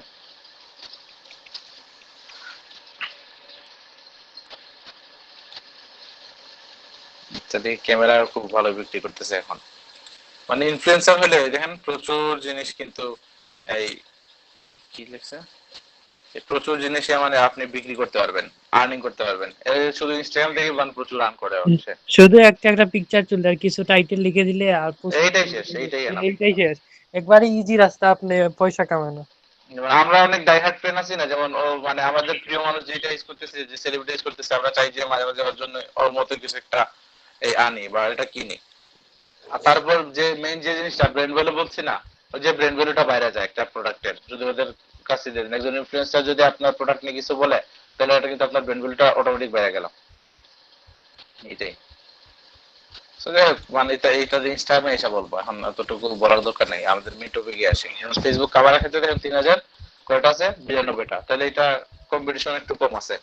ক্যামেরা খুব ভালো বিক্রি করতেছে এখন, মানে ইনফ্লুয়েন্সার হলে দেখেন প্রচুর জিনিস কিন্তু এই কি লেখছে, প্রচুর জিনিস মানে আপনি বিক্রি করতে পারবেন, আর্নিং করতে পারবেন। এই শুধু ইনস্টাগ্রাম থেকে প্রচুর আর্ন করে হচ্ছে। শুধু একটা পিকচার তুললে আর কিছু টাইটেল লিখে দিলে আর এইটাই শেষ, এইটাই এনাফ। এইটাই শেষ, একবারে ইজি রাস্তা আপনি পয়সা কামানো। যেমন আমরা অনেক ডাইহার্ট ফ্যান আছি না, যেমন ও মানে আমাদের প্রিয় মানুষ যেটা ইউজ করতেছে, যে সেলিব্রিটি ইউজ করতেছে, আমরা চাই যে মাঝে মাঝে ওর জন্য ওর মতো কিছু একটা এই আনি বা এটা কিনি। আর তারপর যে মেইন যে জিনিসটা ব্র্যান্ড ভ্যালু বলছি না, ওই যে ব্র্যান্ড ভ্যালুটা বাইরে যায় একটা প্রোডাক্টের, যদি ওদের কাছে দেন, একজন ইনফ্লুয়েন্সার যদি আপনার প্রোডাক্ট নিয়ে কিছু বলে, তাহলে এটা কিন্তু আপনার ব্র্যান্ড ভ্যালুটা অটোমেটিক বাইরে গেল। এটাই মানে এইটা যে ইনস্টাগ্রামে এসে বলবো, এখন এতটুকু বলার দরকার নেই, আমাদের মেইন টপিকে আসি। ফেসবুক কাভারের ক্ষেত্রে দেখেন 3000 কয়টা আছে, 92টা, তাহলে এটা কম্পিটিশন একটু কম আছে।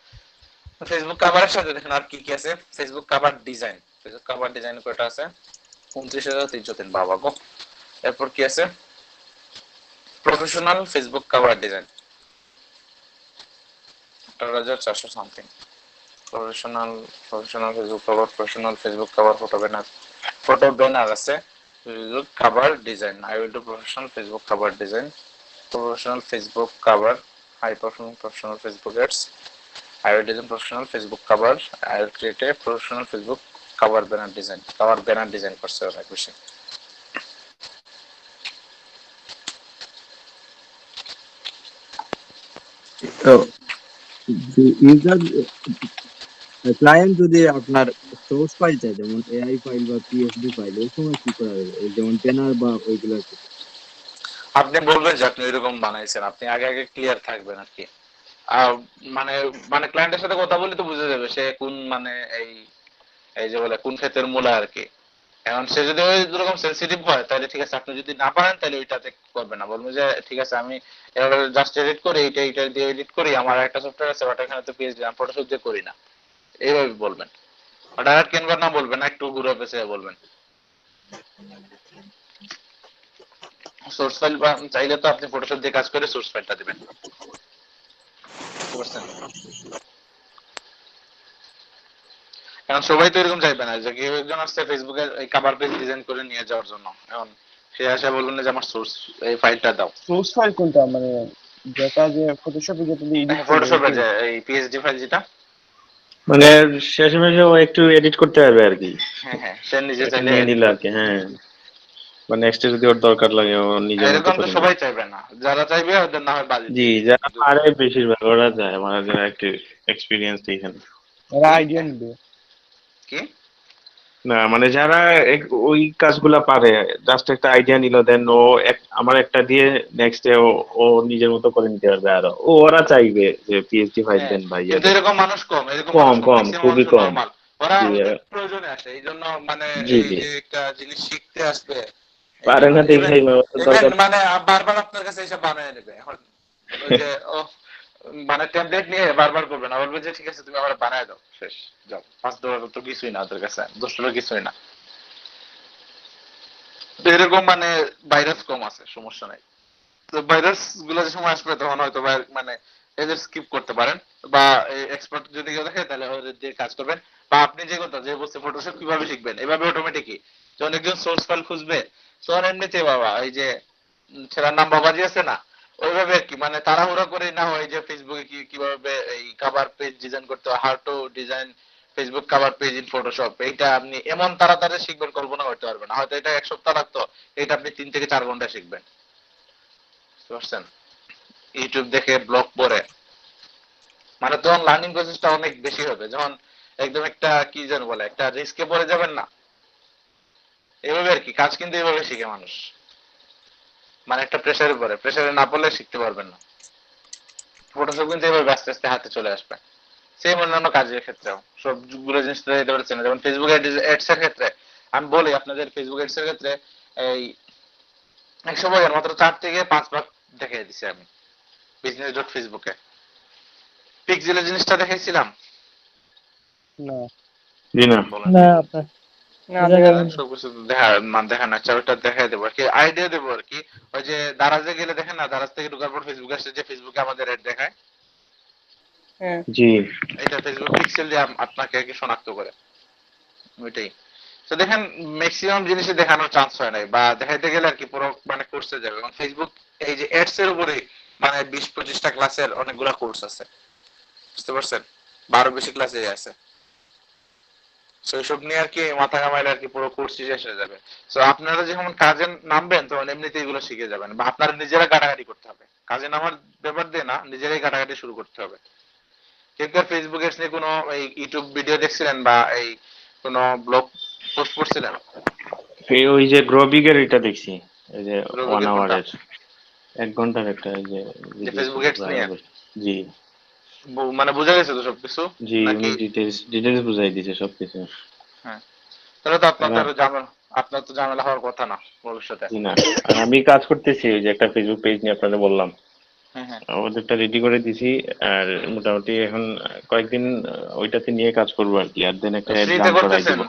ফেসবুক কাভারের সাথে দেখেন আর কি কি আছে, Facebook cover design, Facebook cover design কয়টা আছে, 29,303, বাবা গো। এরপর কি আছে, professional Facebook cover design 18,400 something. Professional Facebook cover, professional Facebook cover photo banner আছে Facebook cover design. I will do professional Facebook cover design. Professional Facebook cover. High performing professional Facebook ads. I will design professional Facebook cover. I will create a professional Facebook cover banner design. Cover banner design করছে অনেক বেশি। তো user client যদি আপনার source file চাই, যেমন AI file বা PSD file, ওই সময় কি করা যাবে? যেমন ব্যানার বা ওইগুলো। আপনি বলবেন যে আপনি এরকম বানাইছেন, আপনি আগে আগে ক্লিয়ার থাকবেন আর কি। মানে মানে ক্লায়েন্টের সাথে কথা বলে তো বুঝে যাবে সে কোন মানে এই এই যে বলে কোন ক্ষেতের মূলা আর কি। এখন সে যদি ওই রকম সেনসিটিভ হয় তাহলে ঠিক আছে, আপনি যদি না পারেন তাহলে ওইটাতে করবেন না, বলবেন যে ঠিক আছে আমি এভাবে জাস্ট এডিট করি, এইটা দিয়ে এডিট করি, আমার একটা সফটওয়্যার আছে বাট এখানে তো পিএইচডি আমি ফটোশপ দিয়ে করি না, এইভাবে বলবেন। ডাইরেক্ট ক্যানভা না বলবেন না, একটু ঘুরে পেছে বলবেন। সোর্স ফাইল চাইলে তো আপনি ফটোশপ দিয়ে কাজ করে সোর্স ফাইলটা দিবেন, বুঝতে পারছেন? কারণ সবাই তো এরকম চাইবে না যে কেউ একজন আসছে ফেসবুকে এই কভার পেজ ডিজাইন করে নিয়ে যাওয়ার জন্য, এখন সে আসে বলবেন যে আমার সোর্স এই ফাইলটা দাও। সোর্স ফাইল কোনটা, মানে যেটা যে ফটোশপে যেটা দিয়ে এডিট ফটোশপে যে এই পিএসডি ফাইল যেটা মানে শেষমেশে ও একটু এডিট করতে পারবে আর কি। হ্যাঁ হ্যাঁ, সে নিজে চাইলে নিয়ে নিল আর কি। হ্যাঁ, মানে নেক্সট যদি ওর দরকার লাগে ও নিজে এরকম তো সবাই চাইবে না, যারা চাইবে ওদের না হয় বাজেট। জি, যারা পারে বেশিরভাগ ওরা যায়, আমার যারা একটু এক্সপিরিয়েন্স এখানে ওরা আইডিয়া নিবে কি না, মানে যারা ওই কাজগুলা পারে জাস্ট একটা আইডিয়া নিল, দেন ও আমার একটা দিয়ে নেক্সট ডে ও নিজের মতো করে নিতে পারবে। আর ওরা চাইবে যে পিএইচডি ফাইল দেন ভাই, কিন্তু এরকম মানুষ কম, এরকম কম কম, খুবই কম। ওরা প্রয়োজনে আসে, এই জন্য মানে এই যে একটা জিনিস শিখতে আসবে পারে না দেখে মানে বারবার আপনার কাছে এসে বানায় নেবে। এখন ওই যে ও মানে টেমপ্লেট নিয়ে বারবার করবে না, বলবে যে ঠিক আছে তুমি আবার বানায় দাও, শেষ, যাও। $5 তো কিছুই না ওদের কাছে, $10 কিছুই না। তো এরকম মানে ভাইরাস কম আছে, সমস্যা নাই। তো ভাইরাস গুলো যে সময় আসবে তখন হয়তো মানে এদের স্কিপ করতে পারেন, বা এক্সপার্ট যদি কেউ দেখে তাহলে ওদের দিয়ে কাজ করবেন। বা আপনি যে কথা যে বলছে ফটোশপ কিভাবে শিখবেন, এভাবে অটোমেটিকই যখন একজন সোর্স ফাইল খুঁজবে তখন এমনিতে বাবা এই যে ছেলের নাম বাবাজি আছে না, ওইভাবে আর কি, মানে তাড়াহুড়া করে না হয় যে ফেসবুকে কিভাবে এই কভার পেজ ডিজাইন করতে হয়, how to design Facebook cover page in Photoshop, এইটা আপনি এমন তাড়াতাড়ি শিখবেন কল্পনা করতে পারবেন না। হয়তো এটা 1 সপ্তাহ লাগতো, এটা আপনি 3 থেকে 4 ঘন্টা শিখবেন, বুঝতে পারছেন? ইউটিউব দেখে ব্লগ পড়ে, মানে তখন লার্নিং প্রসেসটা অনেক বেশি হবে। যখন একদম একটা কি যেন বলে একটা রিস্কে পড়ে যাবেন না, এভাবে আর কি কাজ কিন্তু এভাবে শিখে মানুষ, মানে একটা প্রেসারে পড়ে, প্রেসারে না পড়লে শিখতে পারবেন না। ফটোশপ কিন্তু এভাবে আস্তে আস্তে হাতে চলে আসবে। সেম অন্যান্য কাজের ক্ষেত্রেও সবগুলো জিনিস দিতে পারছেন, যেমন ফেসবুক অ্যাডস এর ক্ষেত্রে আমি বলি আপনাদের, ফেসবুক অ্যাডস এর ক্ষেত্রে এই এক সময় মাত্র 4 থেকে 5 ভাগ দেখিয়ে দিছি আমি business.facebook এ। পিক্সেলের জিনিসটা দেখাইছিলাম না জি না না আপনার সবকিছু দেখা না, ওটা দেখাই দেবো আর কি, আইডিয়া দেবো আর কি। ওই যে দারাজে গেলে দেখেন না, দারাজ থেকে ঢোকার পর ফেসবুক আসছে, যে ফেসবুকে আমাদের অ্যাড দেখায়, জি, এটা ফেসবুক পিক্সেল দিয়ে আপনাকে আর কি শনাক্ত করে, ওইটাই। তো দেখেন ম্যাক্সিমাম জিনিসই দেখানোর চান্স হয় নাই, বা দেখাইতে গেলে আর কি পুরো মানে কোর্সে যাবে। এবং ফেসবুক এই যে অ্যাডস এর উপরে মানে 20-25টা ক্লাসের অনেকগুলা কোর্স আছে, বুঝতে পারছেন? 12 বেশি ক্লাসে আছে। সব নিয়ে আর কি মাথা ঘামাইলে আর কি পুরো কোর্স শেষ হয়ে যাবে। তো আপনারা যখন কাজে নামবেন তখন এমনিতেই এগুলো শিখে যাবেন, বা আপনারা নিজেরা কাটাকাটি করতে হবে। কাজে নামার ব্যাপার দিয়ে না, নিজেরাই কাটাকাটি শুরু করতে হবে। কিন্তু ফেসবুক এডস নিয়ে কোনো এই ইউটিউব ভিডিও দেখছিলেন বা এই কোনো ব্লগ পোস্ট করছিলেন? ওই যে গ্রোবিগের এটা দেখছি, এই যে 1 আওয়ারের 1 ঘন্টার একটা, এই যে ফেসবুক এডস নিয়ে। জি, মানে বোঝা গেছে তো সবকিছু? জি, উনি ডিটেইলস বুঝাই দিয়েছে সবকিছু। হ্যাঁ, তাহলে তো আপনার তো ঝামেলা হওয়ার কথা না ভবিষ্যতে। জি না, আর আমি কাজ করতেছি ওই যে একটা ফেসবুক পেজ নিয়ে আপনাদের বললাম, হ্যাঁ, ওদেরটা রেডি করে দিছি। আর মোটামুটি এখন কয়েকদিন ওইটাতে নিয়ে কাজ করবো আর কি। আর দেন একটা অ্যাড রান করাই দিব।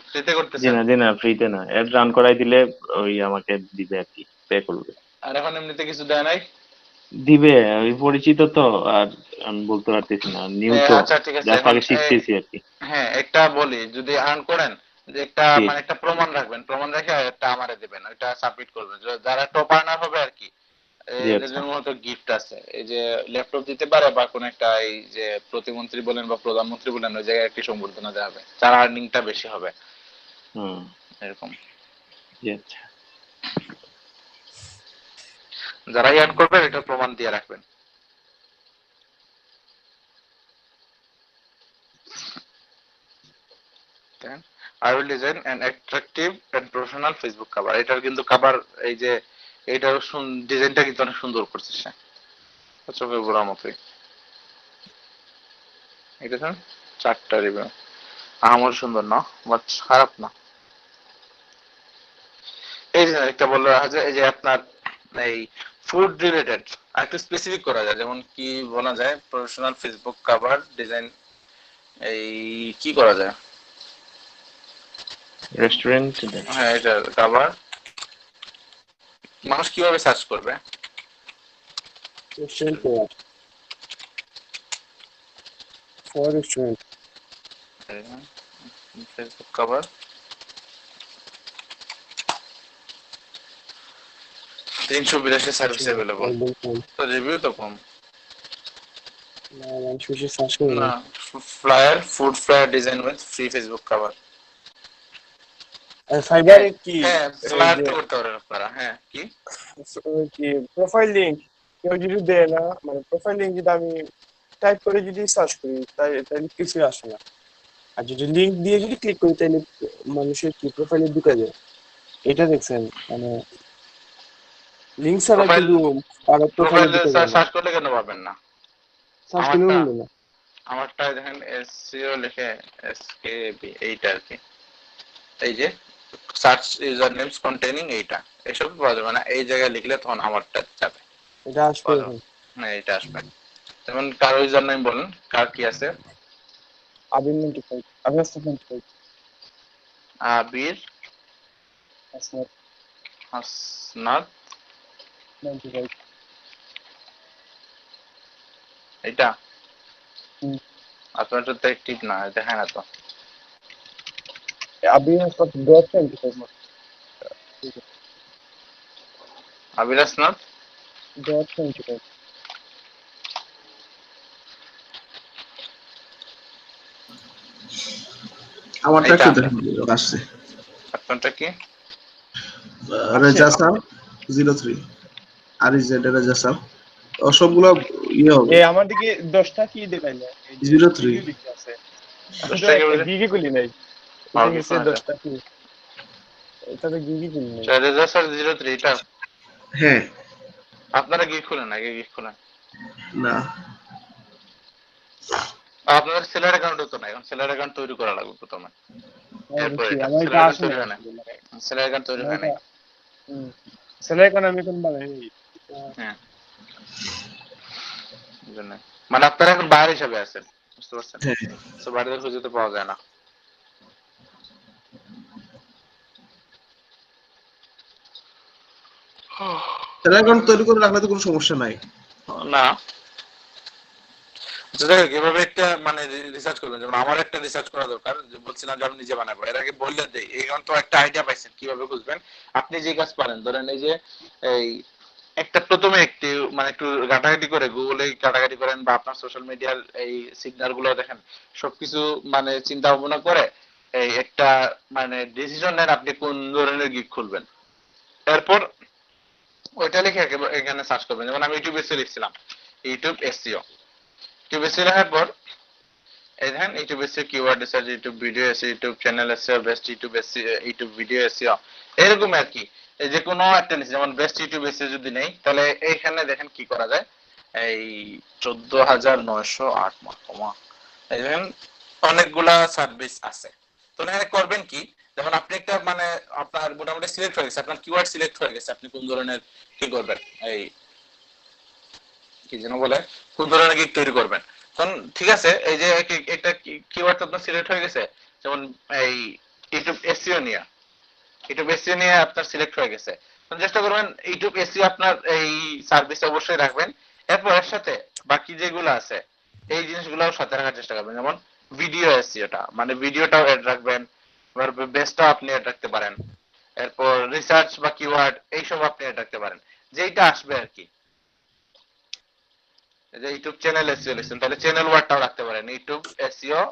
জি না, ফ্রিতে না, অ্যাড রান করাই দিলে ওই আমাকে দিবে আর কি, পে করবে। আর এখন এমনিতে কিছু দেয় নাই? দিবে, ওই পরিচিত তো, আর আমি বলতে পারতেছি না, নিউ তো, আচ্ছা ঠিক আছে, যা আগে শিখতেছি আর কি। হ্যাঁ একটা বলি, যদি আর্ন করেন যে একটা জি মানে একটা প্রমাণ রাখবেন, প্রমাণ রেখে একটা আমারে দিবেন, ওইটা সাবমিট করবেন। যারা টপ আর্নার হবে আর কি, জি এদের আচ্ছা জন্য মতো গিফট আছে, এই যে ল্যাপটপ দিতে পারে বা কোন একটা এই যে প্রতিমন্ত্রী বলেন বা প্রধানমন্ত্রী বলেন ওই জায়গায় একটি সম্বর্ধনা দেওয়া হবে, যার আর্নিংটা বেশি হবে হুম এরকম। জি আচ্ছা যারা ইয়ার্ন করবেন এটা প্রমাণ দিয়ে রাখবেন। Then I will design an attractive and professional Facebook cover. এটার কিন্তু কভার এই যে এইটার ডিজাইনটা কিন্তু অনেক সুন্দর করছে সে, চোখের গোড়ার মতোই। এটা দেখেন 4টা রিভিউ, আমার সুন্দর না বাট খারাপ না। এই যে একটা বললো যে এই যে আপনার এই ফুড রিলেটেড আরেকটু স্পেসিফিক করা যায়, যেমন কি বলা যায়, প্রফেশনাল ফেসবুক কভার ডিজাইন, এই কি করা যায়, রেস্টুরেন্ট হ্যাঁ এটা কভার মানুষ কিভাবে সার্চ করবে, Restaurant cover. For restaurant. Facebook cover 382 service available, একদম কম। তো রিভিউ তো কম না, মানুষ বেশি সার্চ করে না। না। Flyer food flyer design with free Facebook cover, আর ফাইবারে কি হ্যাঁ এই ফ্লায়ার যে তো করতে পারেন আপনারা, হ্যাঁ কি কি প্রোফাইল লিংক কেউ যদি দেয় না, মানে প্রোফাইল লিংক যদি আমি টাইপ করে যদি সার্চ করি তাহলে কিছু আসে না। আর যদি লিংক দিয়ে যদি ক্লিক করি তাহলে মানুষের কি প্রোফাইলে ঢুকে যায়। এটা দেখছেন, মানে লিংক ছাড়া প্রোফাইল কিন্তু কারো প্রোফাইলে প্রোফাইলে ঢুকে যায় না, সার্চ করলে কেন পাবেন না? সার্চ করলেও আমারটা মিলে না। আমারটা দেখেন এসইও লিখে এসকেবি এইটা আর কি, এই যে সার্চ ইউজার নেমস কন্টেইনিং এইটা, এসব পাওয়া যাবে না, এই জায়গায় লিখলে তখন আমারটা যাবে, এটা আসবে পাওয়া এখন। যাবে। হ্যাঁ এটা আসবে। যেমন কারো ইউজার নেম বলেন, কার কি আছে, আবির 95 আবির আসতে 95 আবির আসনাদ হাসনাত 95 এটা হুম। আপনারটা তো অ্যাক্টিভ না, দেখেন না তো। আবির আসনাদ ডট 95 আবির হাসনাত ডট 95 আমারটা এটা একটু দেখেন আসছে আপনারটা কি রেজা স্যার 03 আর ইজেড রেজা স্যার সবগুলো ইয়ে হবে এই আমার দিকে 10টা কি দেখাইলো, এই যে 03 review দিকে আছে। 10টা কি বলে? গিগে গুলি নাই, আর এটা কিছু গেছে না। 10টা কি, এটা তো গিগে গুলি নাই। রেজা স্যার 03 এটা হ্যাঁ আপনারা কি খুলেন, আগে কি খুলেন, না আপনাদের সেলার অ্যাকাউন্ট তো নাই, এখন সেলার অ্যাকাউন্ট তৈরি করা লাগবে প্রথমে, এরপর অবশ্যই এটা আমার এটা সেলার অ্যাকাউন্ট আসে তৈরি না হয় না, সেলার অ্যাকাউন্ট তৈরি হয় নাই। সেলাই কোন আমি কোন বানাই হ্যাঁ বুঝলেন না? মানে আপনারা এখন বাইরে হিসাবে আছেন, বুঝতে পারছেন, তো বাইরে খুঁজে তো পাওয়া যায় না। সেটা এখন তৈরি করে রাখলে তো কোনো সমস্যা নাই না যেটা কিভাবে একটা মানে রিসার্চ করবেন, যেমন আমার একটা রিসার্চ করা দরকার, যে বলছিলাম যে আমি নিজে বানাবো, এর আগে বললে দেই এখন তো একটা আইডিয়া পাইছেন কিভাবে খুঁজবেন। আপনি যে কাজ পারেন, ধরেন এই যে এই একটা প্রথমে একটু মানে একটু ঘাটাঘাটি করে গুগলে ঘাটাঘাটি করেন বা আপনার সোশ্যাল মিডিয়ার এই সিগন্যাল গুলো দেখেন, সবকিছু মানে চিন্তা ভাবনা করে এই একটা মানে ডিসিশন নেন আপনি কোন ধরনের গিগ খুলবেন। এরপর ওইটা লিখে এখানে সার্চ করবেন, যেমন আমি ইউটিউব এসইও লিখছিলাম, ইউটিউব এসইও, ইউটিউব এসইও লেখার পর এই দেখেন YouTube SEO keyword research, YouTube video SEO, YouTube channel SEO, best YouTube SEO, YouTube video SEO, এরকম আর কি। এই যে কোনো একটা নিচে যেমন বেস্ট ইউটিউব এসইও যদি নেই, তাহলে এইখানে দেখেন কি করা যায়, এই 14,908 মার্ক, এই দেখেন অনেকগুলা সার্ভিস আছে। তো এখানে করবেন কি, যেমন আপনি একটা মানে আপনার মোটামুটি সিলেক্ট হয়ে গেছে, আপনার কিওয়ার্ড সিলেক্ট হয়ে গেছে, আপনি কোন ধরনের কি করবেন, এই কি যেন বলে কোন ধরনের গিগ তৈরি করবেন। তখন ঠিক আছে, এই যে একটা কিওয়ার্ড আপনার সিলেক্ট হয়ে গেছে, যেমন এই ইউটিউব এসইও নিয়ে, ইউটিউব এসইও নিয়ে আপনার সিলেক্ট হয়ে গেছে, তখন চেষ্টা করবেন ইউটিউব এসইও আপনার এই সার্ভিস অবশ্যই রাখবেন। এরপর এর সাথে বাকি যেগুলো আছে এই জিনিসগুলোও সাথে রাখার চেষ্টা করবেন, যেমন ভিডিও এসইওটা মানে ভিডিওটাও অ্যাড রাখবেন, এবার বেস্টটা আপনি অ্যাড রাখতে পারেন, এরপর রিসার্চ বা কিওয়ার্ড এইসব আপনি অ্যাড রাখতে পারেন, যেইটা আসবে আর কি। এই যে ইউটিউব চ্যানেল এসইও লিখছেন, তাহলে চ্যানেল ওয়ার্ডটাও রাখতে পারেন, YouTube SEO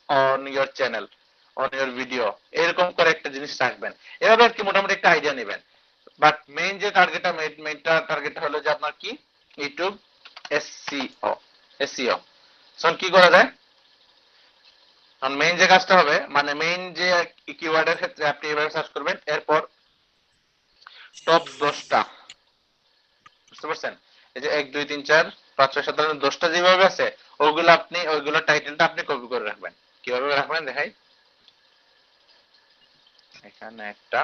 on your channel, on your video, এরকম করে একটা জিনিস রাখবেন। এভাবে আর কি মোটামুটি একটা আইডিয়া নেবেন। বাট মেইন যে টার্গেটটা হলো যে আপনার কি ইউটিউব এসইও। সন কি করা যায়, কারণ মেইন যে কাজটা হবে, মানে মেইন যে কিওয়ার্ডের ক্ষেত্রে আপনি এভাবে সার্চ করবেন, এরপর টপ 10টা, বুঝতে পারছেন? এই যে 1 2 3 4 5 6 7 8 10টা যেভাবে আছে, ওইগুলো টাইটেলটা আপনি কপি করে রাখবেন। কিভাবে রাখবেন দেখাই, এখানে একটা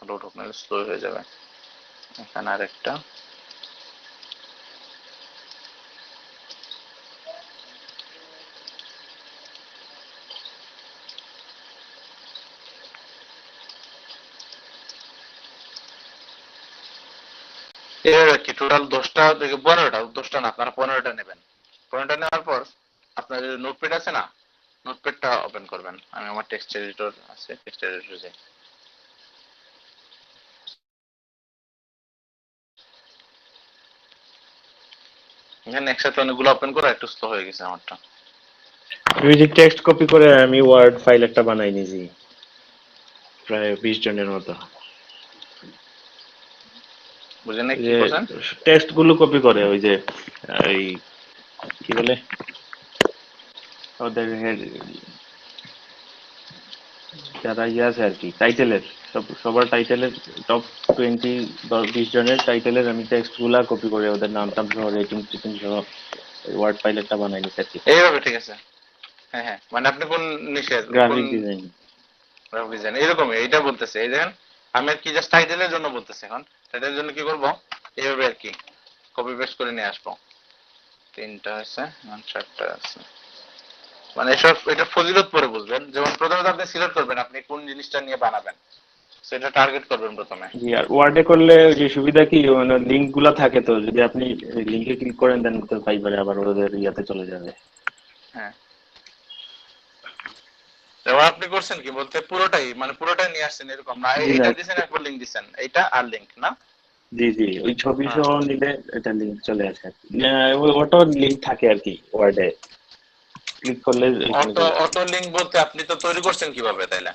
লোড হোক, নাহলে স্লো হয়ে যাবে, এখানে আরেকটা, এভাবে কি টোটাল 10টা থেকে 10টা না, আপনারা 15টা নেবেন। 15টা নেওয়ার পর আপনার যে নোটপ্যাড আছে না, নোটপ্যাডটা ওপেন করবেন। আমি আমার টেক্সট এডিটর আছে, টেক্সট এডিটরে যাই। এখানে একসাথে অনেকগুলো ওপেন করা একটু স্লো হয়ে গেছে আমারটা। ওই যে টেক্সট কপি করে আমি ওয়ার্ড ফাইল একটা বানাই নিয়েছি, প্রায় 20 জনের মতো। বুঝেন না কি করছেন? টেক্সট গুলো কপি করে ওই যে এই কি বলে ওদের যারা আছে আর কি, টাইটেলের সবার টাইটেলের টপ 20 জনের টাইটেলের আমি টেক্সট গুলা কপি করে ওদের নাম টাম সহ রেটিং সহ ওয়ার্ড ফাইল একটা বানাই নিয়েছি আর কি। এইভাবে ঠিক আছে। হ্যাঁ হ্যাঁ, মানে আপনি কোন নিশের গ্রাফিক ডিজাইন এরকমই এইটা বলতেছে। এই দেখেন আমি আর কি জাস্ট টাইটেলের জন্য বলতেছি। এখন টাইটেলের জন্য কি করব, এইভাবে আর কি কপি পেস্ট করে নিয়ে আসবো। 3টা আছে, 4টা আছে, মানে এসব এটা ফজিলত পরে বুঝবেন। যেমন প্রথমে আপনি সিলেক্ট করবেন আপনি কোন জিনিসটা নিয়ে বানাবেন, সেটা টার্গেট করবেন প্রথমে। জি, আর ওয়ার্ডে করলে যে সুবিধা কি, মানে লিংক গুলা থাকে, তো যদি আপনি লিংকে ক্লিক করেন দেন তো ফাইবারে আবার ওদের ইয়াতে চলে যাবে। হ্যাঁ, এবার আপনি করছেন কি বলতে পুরোটাই নিয়ে আসছেন এরকম না, এইটা দিবেন একবার লিংক দিবেন, এইটা আর লিংক না। জি জি, ওই ছবি সহ নিলে এটা লিংক চলে আসে আর কি, অটো লিংক থাকে আর কি ওয়ার্ডে ক্লিক করলে। অটো লিংক বলতে আপনি তো তৈরি করছেন কিভাবে তাইলে?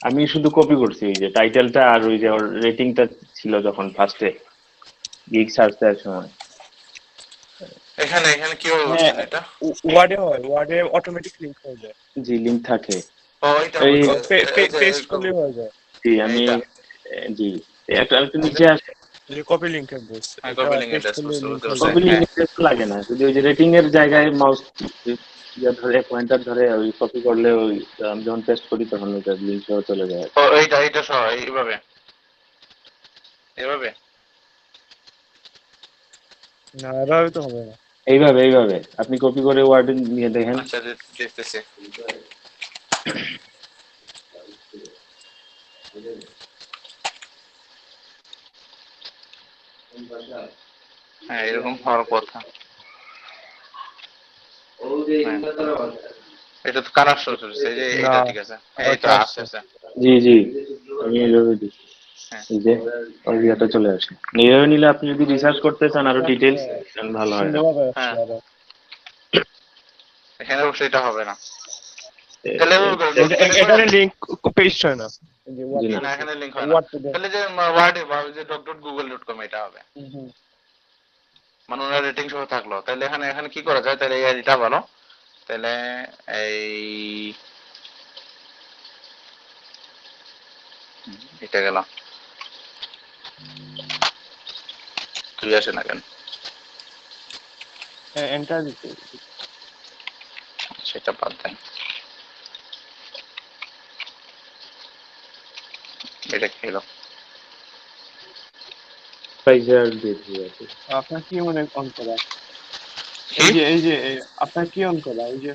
আমি শুধু কপি করছি ওই যে টাইটেলটা আর ওই যে রেটিংটা ছিল যখন ফার্স্টে গিগ সার্চ দেওয়ার সময়। এখানে কি হবে এটা? ওয়ার্ডে অটোমেটিক লিংক হয়ে যায়। জি, লিংক থাকে। ও এটা পেস্ট করলে হয়ে যায়। জি, আমি জি একটা নিচে আসে যে কপি লিংকের বস, কপি লিংকের কপি লিংক লাগে না, শুধু ওই যে রেটিং এর জায়গায় মাউস ধরে পয়েন্টার ধরে ওই কপি করলে ওই আমি যখন পেস্ট করি তখন ওটা লিংক সহ চলে যায়। ও এইটা সহ এইভাবে না, এভাবে তো হবে না। এইভাবে আপনি কপি করে ওয়ার্ডে নিয়ে দেখেন। আচ্ছা, দেখতেছি। হ্যাঁ, এরকম হওয়ার কথা। এটা তো কারার শুরু হচ্ছে, এই যে এটা ঠিক আছে। এইটা আছে। জি, আমি এইভাবে দিই। এই যে ওই ইয়াটা চলে আসে। এইভাবে নিলে আপনি যদি রিসার্চ করতে চান আরো ডিটেইলস, ভালো হয়। হ্যাঁ, এখানে অবশ্যই এটা হবে না, তাহলে এখানে লিংক পেস্ট হয় না। না, এখানে লিংক হয় না, তাহলে যে ওয়ার্ডে বা যে .google.com এটা হবে। মানে ওনার রেটিং সহ থাকলো, তাহলে এখানে কি করা যায়, তাহলে এটা ভালো। তাহলে এটা গেল, তুই আসে না কেন? এন্টার দিতে, সেটা বাদ দেন, এটা খেলো। আপনার কি মনে অন করা? এই যে আপনার কি অন করা? ওই যে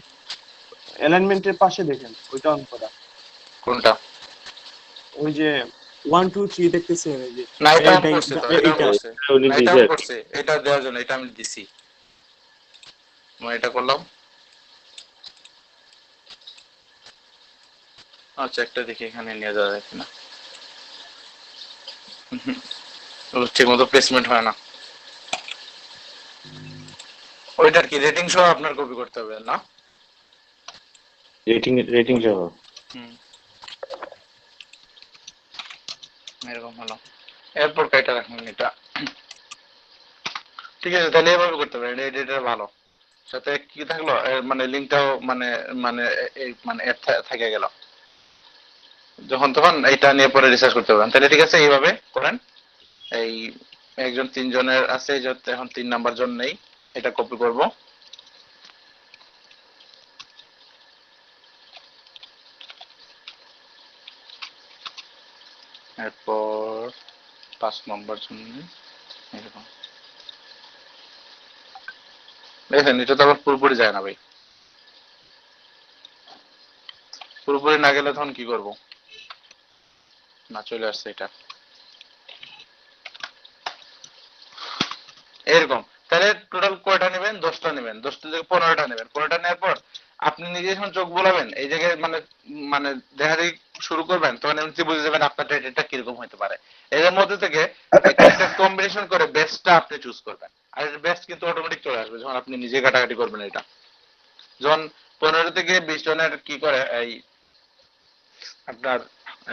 অ্যালাইনমেন্টের পাশে দেখেন, ওইটা অন করা। কোনটা? ওই যে 1 2 3 দেখতেছেন, এই যে না, এটা অন করছে তো, এটা অন করছে, এটা দেওয়ার জন্য এটা আমি দিছি। আমি এটা করলাম, আচ্ছা একটা দেখি এখানে নিয়ে যাওয়া যায় কিনা। ঠিক মতো প্লেসমেন্ট হয় না। ওইটার কি রেটিং সহ আপনার কপি করতে হবে না? রেটিং সহ। এরকম হলো, এরপর কয়টা রাখবেন এটা। ঠিক আছে, তাহলে এভাবে করতে পারেন, এটা ভালো। সাথে কি থাকলো, মানে লিঙ্কটাও মানে মানে এই মানে অ্যাড থেকে গেল, যখন তখন এটা নিয়ে পরে রিসার্চ করতে পারবেন। তাহলে ঠিক আছে, এইভাবে করেন। এই একজন 3 জনের আছে, এখন 3 নাম্বার জন নেই, এটা কপি করব। এরপর 5 নম্বর জন এরকম দেখেন, এটা তো আবার পুরোপুরি যায় না ভাই। পুরোপুরি না গেলে তখন কি করব? না চলে আসছে এটা এরকম। তাহলে টোটাল কয়টা নেবেন? 10টা নেবেন, 10টা থেকে 15টা নেবেন। 15টা নেওয়ার পর আপনি নিজে যখন চোখ বোলাবেন এই জায়গায় মানে মানে দেখা দেখি শুরু করবেন, তখন এমনি বুঝে যাবেন আপনার টাইটেলটা কিরকম হতে পারে। এর মধ্যে থেকে একটা কম্বিনেশন করে বেস্টটা আপনি চুজ করবেন। আর বেস্ট কিন্তু অটোমেটিক চলে আসবে যখন আপনি নিজে কাটাকাটি করবেন। এটা যখন 15 থেকে 20 জনের কি করে এই আপনার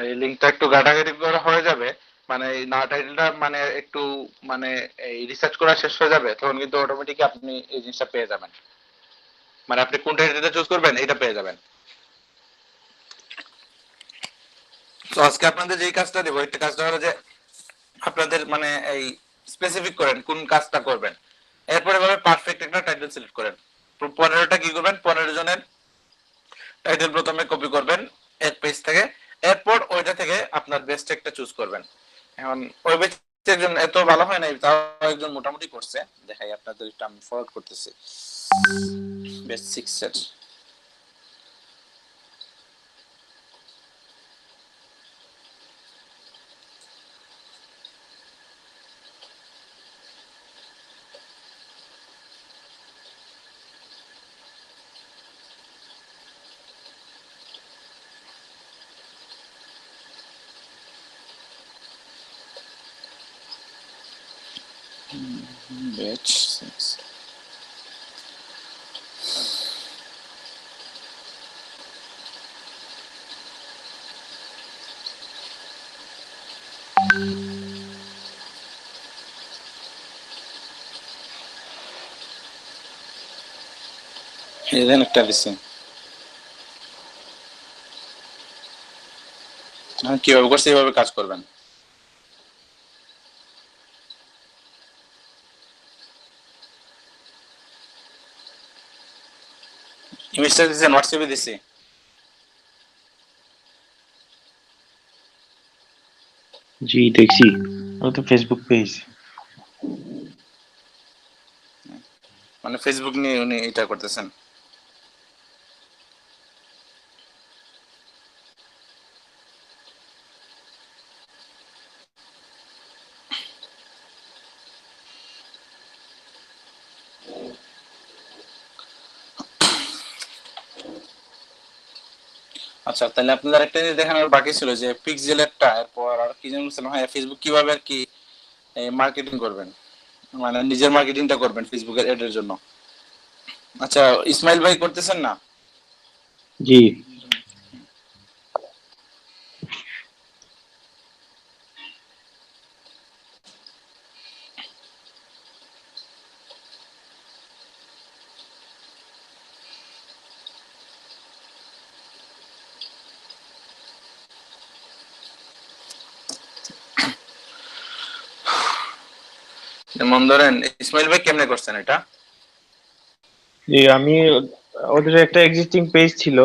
এই লিঙ্কটা একটু ঘাটাঘাটি করা হয়ে যাবে, মানে এই না টাইটেলটা মানে একটু মানে এই রিসার্চ করা শেষ হয়ে যাবে, তখন কিন্তু অটোমেটিক আপনি এই জিনিসটা পেয়ে যাবেন। মানে আপনি কোন টাইটেলটা চুজ করবেন এটা পেয়ে যাবেন। তো আজকে আপনাদের যেই কাজটা দেবো, একটা কাজটা হলো যে আপনাদের মানে এই স্পেসিফিক করেন কোন কাজটা করবেন। এরপরে ভাবে পারফেক্ট একটা টাইটেল সিলেক্ট করেন। 15টা কি করবেন, 15 জনের টাইটেল প্রথমে কপি করবেন এক পেজ থেকে। এরপর ওইটা থেকে আপনার বেস্ট একটা চুজ করবেন। এখন ওই ব্যক্তি একজন এত ভালো হয় নাই, তাও একজন মোটামুটি করছে, দেখাই আপনাদের, একটু আমি ফরওয়ার্ড করতেছি। বেস্ট 6 সেট batch 6 এখানে একটা দিছি। কিভাবে করছে এইভাবে কাজ করবেন। ইমেজটা দিছেন হোয়াটসঅ্যাপে দিছি। জি দেখছি, ও তো ফেসবুক পেজ। মানে ফেসবুক নিয়ে উনি এটা করতেছেন। আচ্ছা, তাহলে আপনাদের একটা জিনিস দেখানোর বাকি ছিল যে পিক্সেলেরটা, এরপর আর কি যেন বলছিলাম, হ্যাঁ ফেসবুক কিভাবে আর কি মার্কেটিং করবেন, মানে নিজের মার্কেটিংটা করবেন ফেসবুকের এডের জন্য। আচ্ছা, ইসমাইল ভাই করতেছেন না? জি যেমন ধরেন ইসমাইল ভাই কেমনে করছেন এটা? জি, আমি ওদের একটা এক্সিস্টিং পেজ ছিল,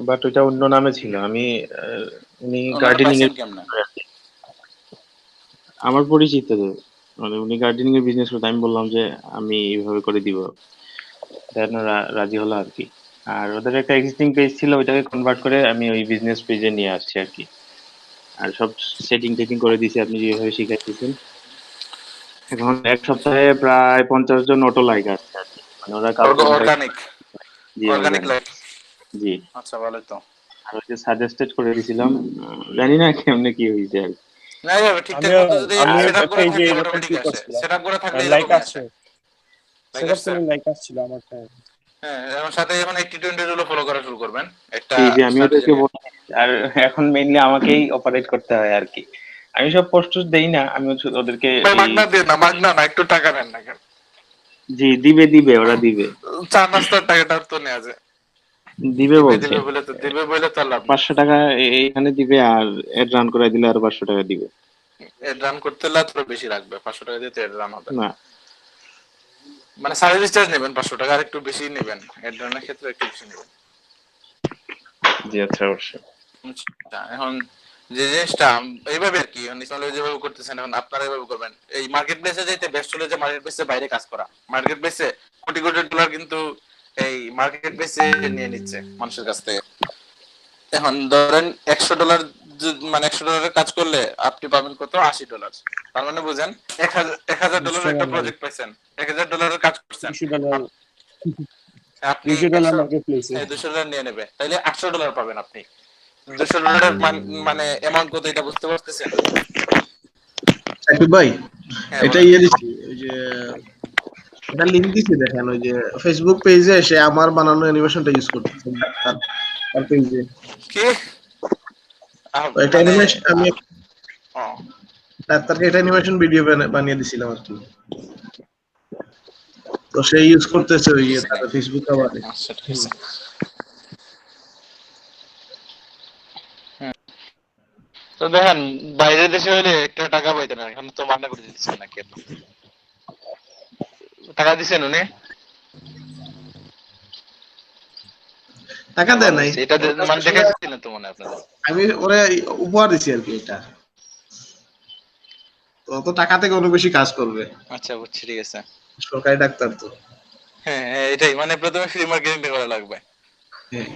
বাট ওটা অন্য নামে ছিল। আমি উনি ওনারা গার্ডেনিং পাইছেন এর, কেমনে? আমার পরিচিত তো, মানে উনি গার্ডেনিং এর বিজনেস করতে, আমি বললাম যে আমি এইভাবে করে দিব, দেন ওরা রাজি হলো আর কি। আর ওদের একটা এক্সিস্টিং পেজ ছিল, ওইটাকে কনভার্ট করে আমি ওই বিজনেস পেজে নিয়ে আসছি আর কি। আর সব সেটিং টেটিং করে দিয়েছি আপনি যেভাবে শিখাইতেছেন। এখন এক সপ্তাহে প্রায় 50 জন অটো লাইক আসছে আর কি, মানে ওরা কাউকে invite- অর্গানিক জি অর্গানিক organic, লাইফ। জি। আচ্ছা, ভালোই তো। আর ওই যে সাজেস্টেড করে দিছিলাম, জানি না কেমনে কি হয়েছে আর কি। না যাবে ঠিকঠাক আমিও মতো যদি আমি সেটআপ করে পেজে থাকলে এরকম অটোমেটিক কি আসে, করছিলাম, সেটআপ করে থাকলে লাইক এরকমই আসছে, আসে। লাইক সেটআপ আসছে। করলে লাইক আসছিল আমার টাইম। হ্যাঁ, এবং সাথে যখন 80-20 রুলও ফলো করা শুরু করবেন একটা জি আমি স্ট্র্যাটেজি ওদেরকে নিয়ে। বলি। আর এখন মেইনলি আমাকেই অপারেট করতে হয় আর কি। আমি সব পোস্ট দেই না, আমি হচ্ছে ওদেরকে ভাই এই মাগনা দিয়ে না, মাগনা না, একটু টাকা নেন না কেন? জি দিবে ওরা দিবে চা নাস্তার টাকাটা তো নেওয়া যায়। দিবে দিবে বলছে। দিবে বলে তো, দিবে বলে তো আর লাভ নেই। 500 টাকা এইখানে দিবে, আর এড রান করাই দিলে আরো 500 টাকা দিবে। এড রান করতে হলে তো বেশি লাগবে, 500 টাকা দিয়ে তো এড রান হবে না। না মানে সার্ভিস চার্জ নেবেন 500 টাকা, আর একটু বেশি নেবেন, এড রানের ক্ষেত্রে একটু বেশি নেবেন। জি আচ্ছা অবশ্যই। আচ্ছা, এখন যে জিনিসটা এইভাবে আর কি নিসাল যেভাবে করতেছেন, এখন আপনারা এইভাবে করবেন। এই মার্কেট প্লেসে যাইতে বেস্ট হলো যে মার্কেট প্লেসে বাইরে কাজ করা। মার্কেট প্লেসে কোটি কোটি ডলার কিন্তু এই মার্কেট প্লেসে নিয়ে নিচ্ছে মানুষের কাছ থেকে। এখন ধরেন $100 মানে $100 কাজ করলে আপনি পাবেন কত? $80। তার মানে বুঝেন $1000 একটা প্রজেক্ট পাইছেন, $1000 কাজ করছেন, $200 আপনি $200 মার্কেট প্লেসে $200 নিয়ে নেবে, তাইলে $800 পাবেন আপনি। $200 মানে অ্যামাউন্ট কত এটা বুঝতে পারতেছেন? সাকিব ভাই, হ্যাঁ, এটা বলেন। দিছি ওই যে এটা লিংক দিছি, দেখেন ওই যে ফেসবুক পেজে এসে আমার বানানো অ্যানিমেশনটা ইউজ করতেছে তার পেজে। কি এটা মানে অ্যানিমেশন আমি ও, তার এটা অ্যানিমেশন ভিডিও বানিয়ে দিছিলাম আর কি। তো সে ইউজ করতেছে ওই তার ফেসবুক আবার। আচ্ছা ঠিক আছে। তো দেখেন বাইরের দেশে হলে একটা টাকা পাইতেন না, এখন তো মান্না করে দিচ্ছেন নাকি? টাকা দিচ্ছেন উনি? টাকা দেয় নাই, এটা মানে দেখাচ্ছিলেন তো মনে হয় আপনাদের। আমি ওরে উপহার দিছি আর কি। এটা তো অত টাকা থেকে অনেক বেশি কাজ করবে। আচ্ছা বুঝছি, ঠিক আছে। সরকারি ডাক্তার তো। হ্যাঁ হ্যাঁ, এটাই মানে প্রথমে ফ্রি মার্কেটিং করা লাগবে। হ্যাঁ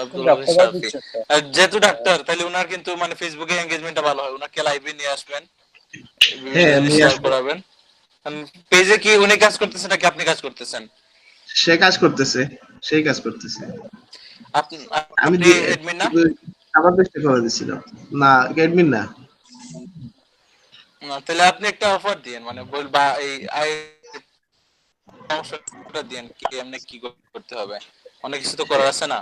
আব্দুল আজিজ শাফি আর যেহেতু ডাক্তার, তাহলে উনার কিন্তু মানে ফেসবুকে এনগেজমেন্টটা ভালো হয়। উনাকে লাইভে নিয়ে আসবেন, বিভিন্ন হ্যাঁ জিনিস নিয়ে শেয়ার আসবো। করাবেন। পেজে কি উনি কাজ করতেছেন নাকি আপনি কাজ করতেছেন? সে কাজ করতেছে, সেই কাজ করতেছে। আপনি আমি অ্যাডমিন না? আমার দেশে করে দিছিলাম না, অ্যাডমিন না। তাহলে আপনি একটা অফার দিয়েন, মানে বলবা এই আই সমস্যাটা দিয়েন কি এমনি কি করতে হবে, অনেক কিছু তো করার আছে না।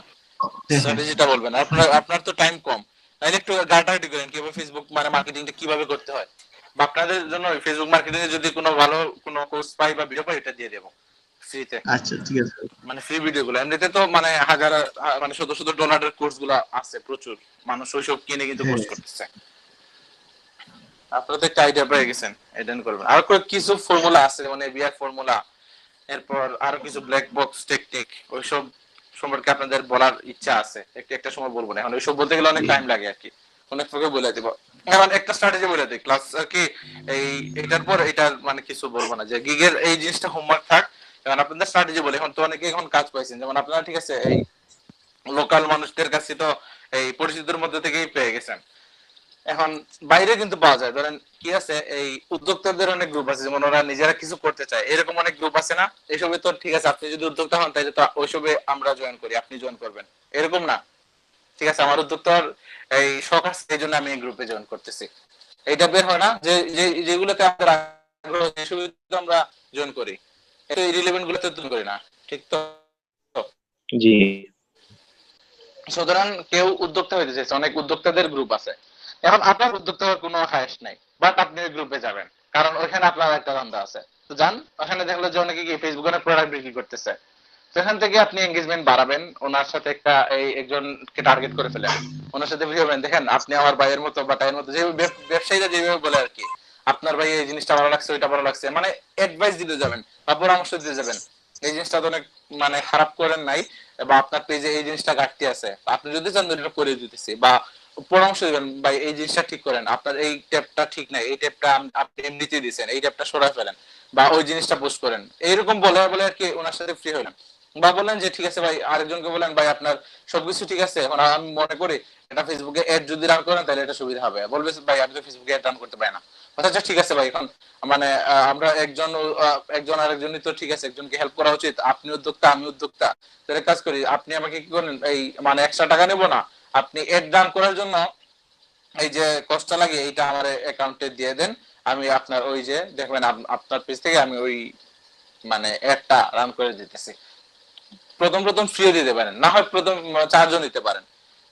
স্ট্র্যাটেজিটা বলবেন। আপনার তো টাইম কম, তাহলে একটু গাটাগাটি করেন কিভাবে ফেসবুক মানে মার্কেটিংটা কিভাবে করতে হয়। বা আপনাদের জন্য ফেসবুক মার্কেটিং এ যদি কোনো ভালো কোনো কোর্স পাই বা ভিডিও পাই, এটা দিয়ে দেবো ফ্রিতে। আচ্ছা ঠিক আছে। মানে ফ্রি ভিডিও গুলো এমনিতে তো মানে হাজার মানে শত ডলারের কোর্স গুলো আছে প্রচুর, মানুষ ওইসব কিনে কিন্তু কোর্স করতেছে। আপনারা তো একটা আইডিয়া পেয়ে গেছেন, এটা করবেন। আর কিছু ফর্মুলা আছে, মানে বিআর ফর্মুলা, এরপর আরো কিছু ব্ল্যাক বক্স টেকনিক, ওইসব সম্পর্কে আপনাদের বলার ইচ্ছা আছে। একটা সময় বলবো না, এখন ওইসব বলতে গেলে অনেক টাইম লাগে আর কি। অনেক তোকে বলে দিব। এখন একটা স্ট্র্যাটেজি বলে দিই ক্লাস আর কি। এই এটার পর এটা মানে কিছু বলবো না যে গিগের এই জিনিসটা হোমওয়ার্ক থাক। এখন আপনাদের স্ট্র্যাটেজি বলে, এখন তো অনেকে এখন কাজ পাইছেন, যেমন আপনারা ঠিক আছে এই লোকাল মানুষদের কাছে তো এই পরিচিতির মধ্যে থেকেই পেয়ে গেছেন। এখন বাইরে কিন্তু পাওয়া যায়, ধরেন কি আছে এই উদ্যোক্তাদের অনেক গ্রুপ আছে, যেমন ওরা নিজেরা কিছু করতে চায়, এরকম অনেক গ্রুপ আছে না? এইসবে তো ঠিক আছে, আপনি যদি উদ্যোক্তা হন তাহলে তো ওইসবে আমরা জয়েন করি, আপনি জয়েন করবেন, এরকম না? ঠিক আছে, আমার উদ্যোক্তার এই শখ আছে, এই জন্য আমি এই গ্রুপে জয়েন করতেছি। এইটা বের হয় না যে যেগুলোতে আমাদের আগ্রহ, সেসবে তো আমরা জয়েন করি, এটা ইরিলেভেন্ট গুলোতে তো করি না, ঠিক তো? জি সুতরাং কেউ উদ্যোক্তা হইতে চাইছে, অনেক উদ্যোক্তাদের গ্রুপ আছে। এখন আপনার উদ্যোক্তা হওয়ার কোনো হায়াস নাই, বাট আপনি ওই গ্রুপে যাবেন, কারণ ওইখানে আপনার একটা ধান্দা আছে। তো যান ওখানে, দেখলো যে অনেকে কি ফেসবুকে অনেক প্রোডাক্ট বিক্রি করতেছে, সেখান থেকে আপনি এঙ্গেজমেন্ট বাড়াবেন, ওনার সাথে একটা এই একজনকে টার্গেট করে ফেলেন, ওনার সাথে ভিডিও বানান। দেখেন আপনি আমার ভাইয়ের মতো বা তাইয়ের মতো, যে ব্যবসায়ীরা যেভাবে বলে আর কি, আপনার ভাই এই জিনিসটা ভালো লাগছে, ওইটা ভালো লাগছে, মানে অ্যাডভাইস দিতে যাবেন বা পরামর্শ দিতে যাবেন। এই জিনিসটা তো অনেক মানে খারাপ করেন নাই, বা আপনার পেজে এই জিনিসটা ঘাটতি আছে, আপনি যদি চান এটা করে দিতেছি, বা পরামর্শ দিবেন ভাই এই জিনিসটা ঠিক করেন, আপনার এই ট্যাবটা ঠিক নাই, এই ট্যাবটা আপনি এমনিতে দিয়েছেন, এই ট্যাবটা সরাই ফেলেন, বা ওই জিনিসটা পোস্ট করেন। এইরকম বলে বলে আর কি ওনার সাথে ফ্রি হলেন। বা বললেন যে ঠিক আছে ভাই, আরেকজনকে বলেন ভাই আপনার সবকিছু ঠিক আছে, এখন আমি মনে করি এটা ফেসবুকে অ্যাড যদি রান করেন তাহলে এটা সুবিধা হবে, বলবে ভাই আমি তো ফেসবুকে অ্যাড রান করতে পারি না, আচ্ছা ঠিক আছে ভাই, এখন মানে আমরা একজন আরেকজনই তো ঠিক আছে, একজনকে হেল্প করা উচিত। আপনি উদ্যোক্তা, আমি উদ্যোক্তা, তাহলে কাজ করি, আপনি আমাকে কি করেন, এই মানে এক্সট্রা টাকা নেবো না, আপনি এড রান করার জন্য এই যে কষ্টটা লাগে এইটা আমার অ্যাকাউন্টে দিয়ে দেন, আমি আপনার ওই যে দেখবেন আপনার পেজ থেকে আমি ওই মানে এডটা রান করে দিতেছি। প্রথম প্রথম ফ্রি দিতে পারেন, না হয় প্রথম চার্জও নিতে পারেন।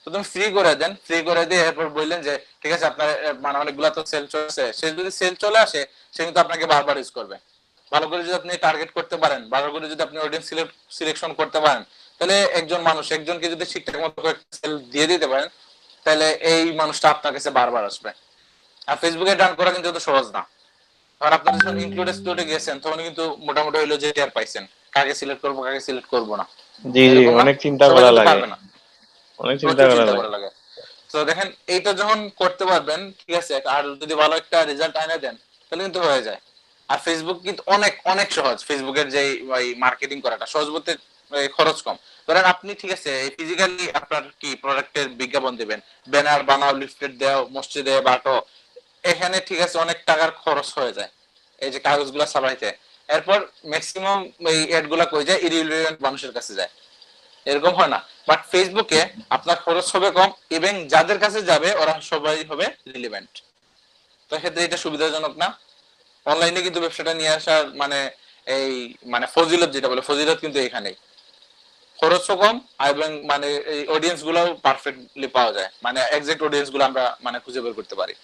প্রথম ফ্রি করে দেন, ফ্রি করে দিয়ে এরপর বললেন যে ঠিক আছে আপনার মানে অনেকগুলো তো সেল চলছে, সে যদি সেল চলে আসে সে কিন্তু আপনাকে বারবার ইউজ করবে। ভালো করে যদি আপনি টার্গেট করতে পারেন, ভালো করে যদি আপনি অডিয়েন্স সিলেকশন করতে পারেন, তাহলে একজন মানুষ একজনকে যদি ঠিকঠাক মতো সেল দিয়ে দিতে পারেন, তাহলে এই মানুষটা আপনার কাছে বারবার আসবে। আর ফেসবুকে রান করা কিন্তু এত সহজ না। আর আপনারা যখন ইনক্লুডে গেছেন তখন কিন্তু মোটামুটি হইলো যে টিয়ার পাইছেন, কাকে সিলেক্ট করবো কাকে সিলেক্ট করবো না। জি জি, অনেক চিন্তা করা লাগে, অনেক চিন্তা করা লাগে। তো দেখেন এইটা যখন করতে পারবেন ঠিক আছে, আর যদি ভালো একটা রেজাল্ট আনে দেন তাহলে কিন্তু হয়ে যায়। আর ফেসবুক কিন্তু অনেক অনেক সহজ, ফেসবুকের যে মার্কেটিং করাটা সহজ বলতে খরচ কম। ধরেন আপনি ঠিক আছে ফিজিক্যালি আপনার কি প্রোডাক্টের বিজ্ঞাপন দিবেন, ব্যানার বানাও, লিফলেট দাও, মসজিদে বাটো, এখানে ঠিক আছে অনেক টাকার খরচ হয়ে যায় এই যে কাগজগুলা ছাপাইতে। এরপর ম্যাক্সিমাম এই এড গুলা কই যায়, ইরিলেভেন্ট মানুষের কাছে যায়, এরকম হয় না। বাট ফেসবুকে আপনার খরচ হবে কম এবং যাদের কাছে যাবে ওরা সবাই হবে রিলেভেন্ট। তো ক্ষেত্রে এটা সুবিধাজনক না? অনলাইনে কিন্তু ব্যবসাটা নিয়ে আসার মানে এই মানে ফজিলত যেটা বলে, ফজিলত কিন্তু এখানেই, খরচও কম এবং মানে এই অডিয়েন্স গুলাও পারফেক্টলি পাওয়া যায়, মানে এক্সাক্ট অডিয়েন্স গুলো আমরা মানে খুঁজে বের করতে পারি।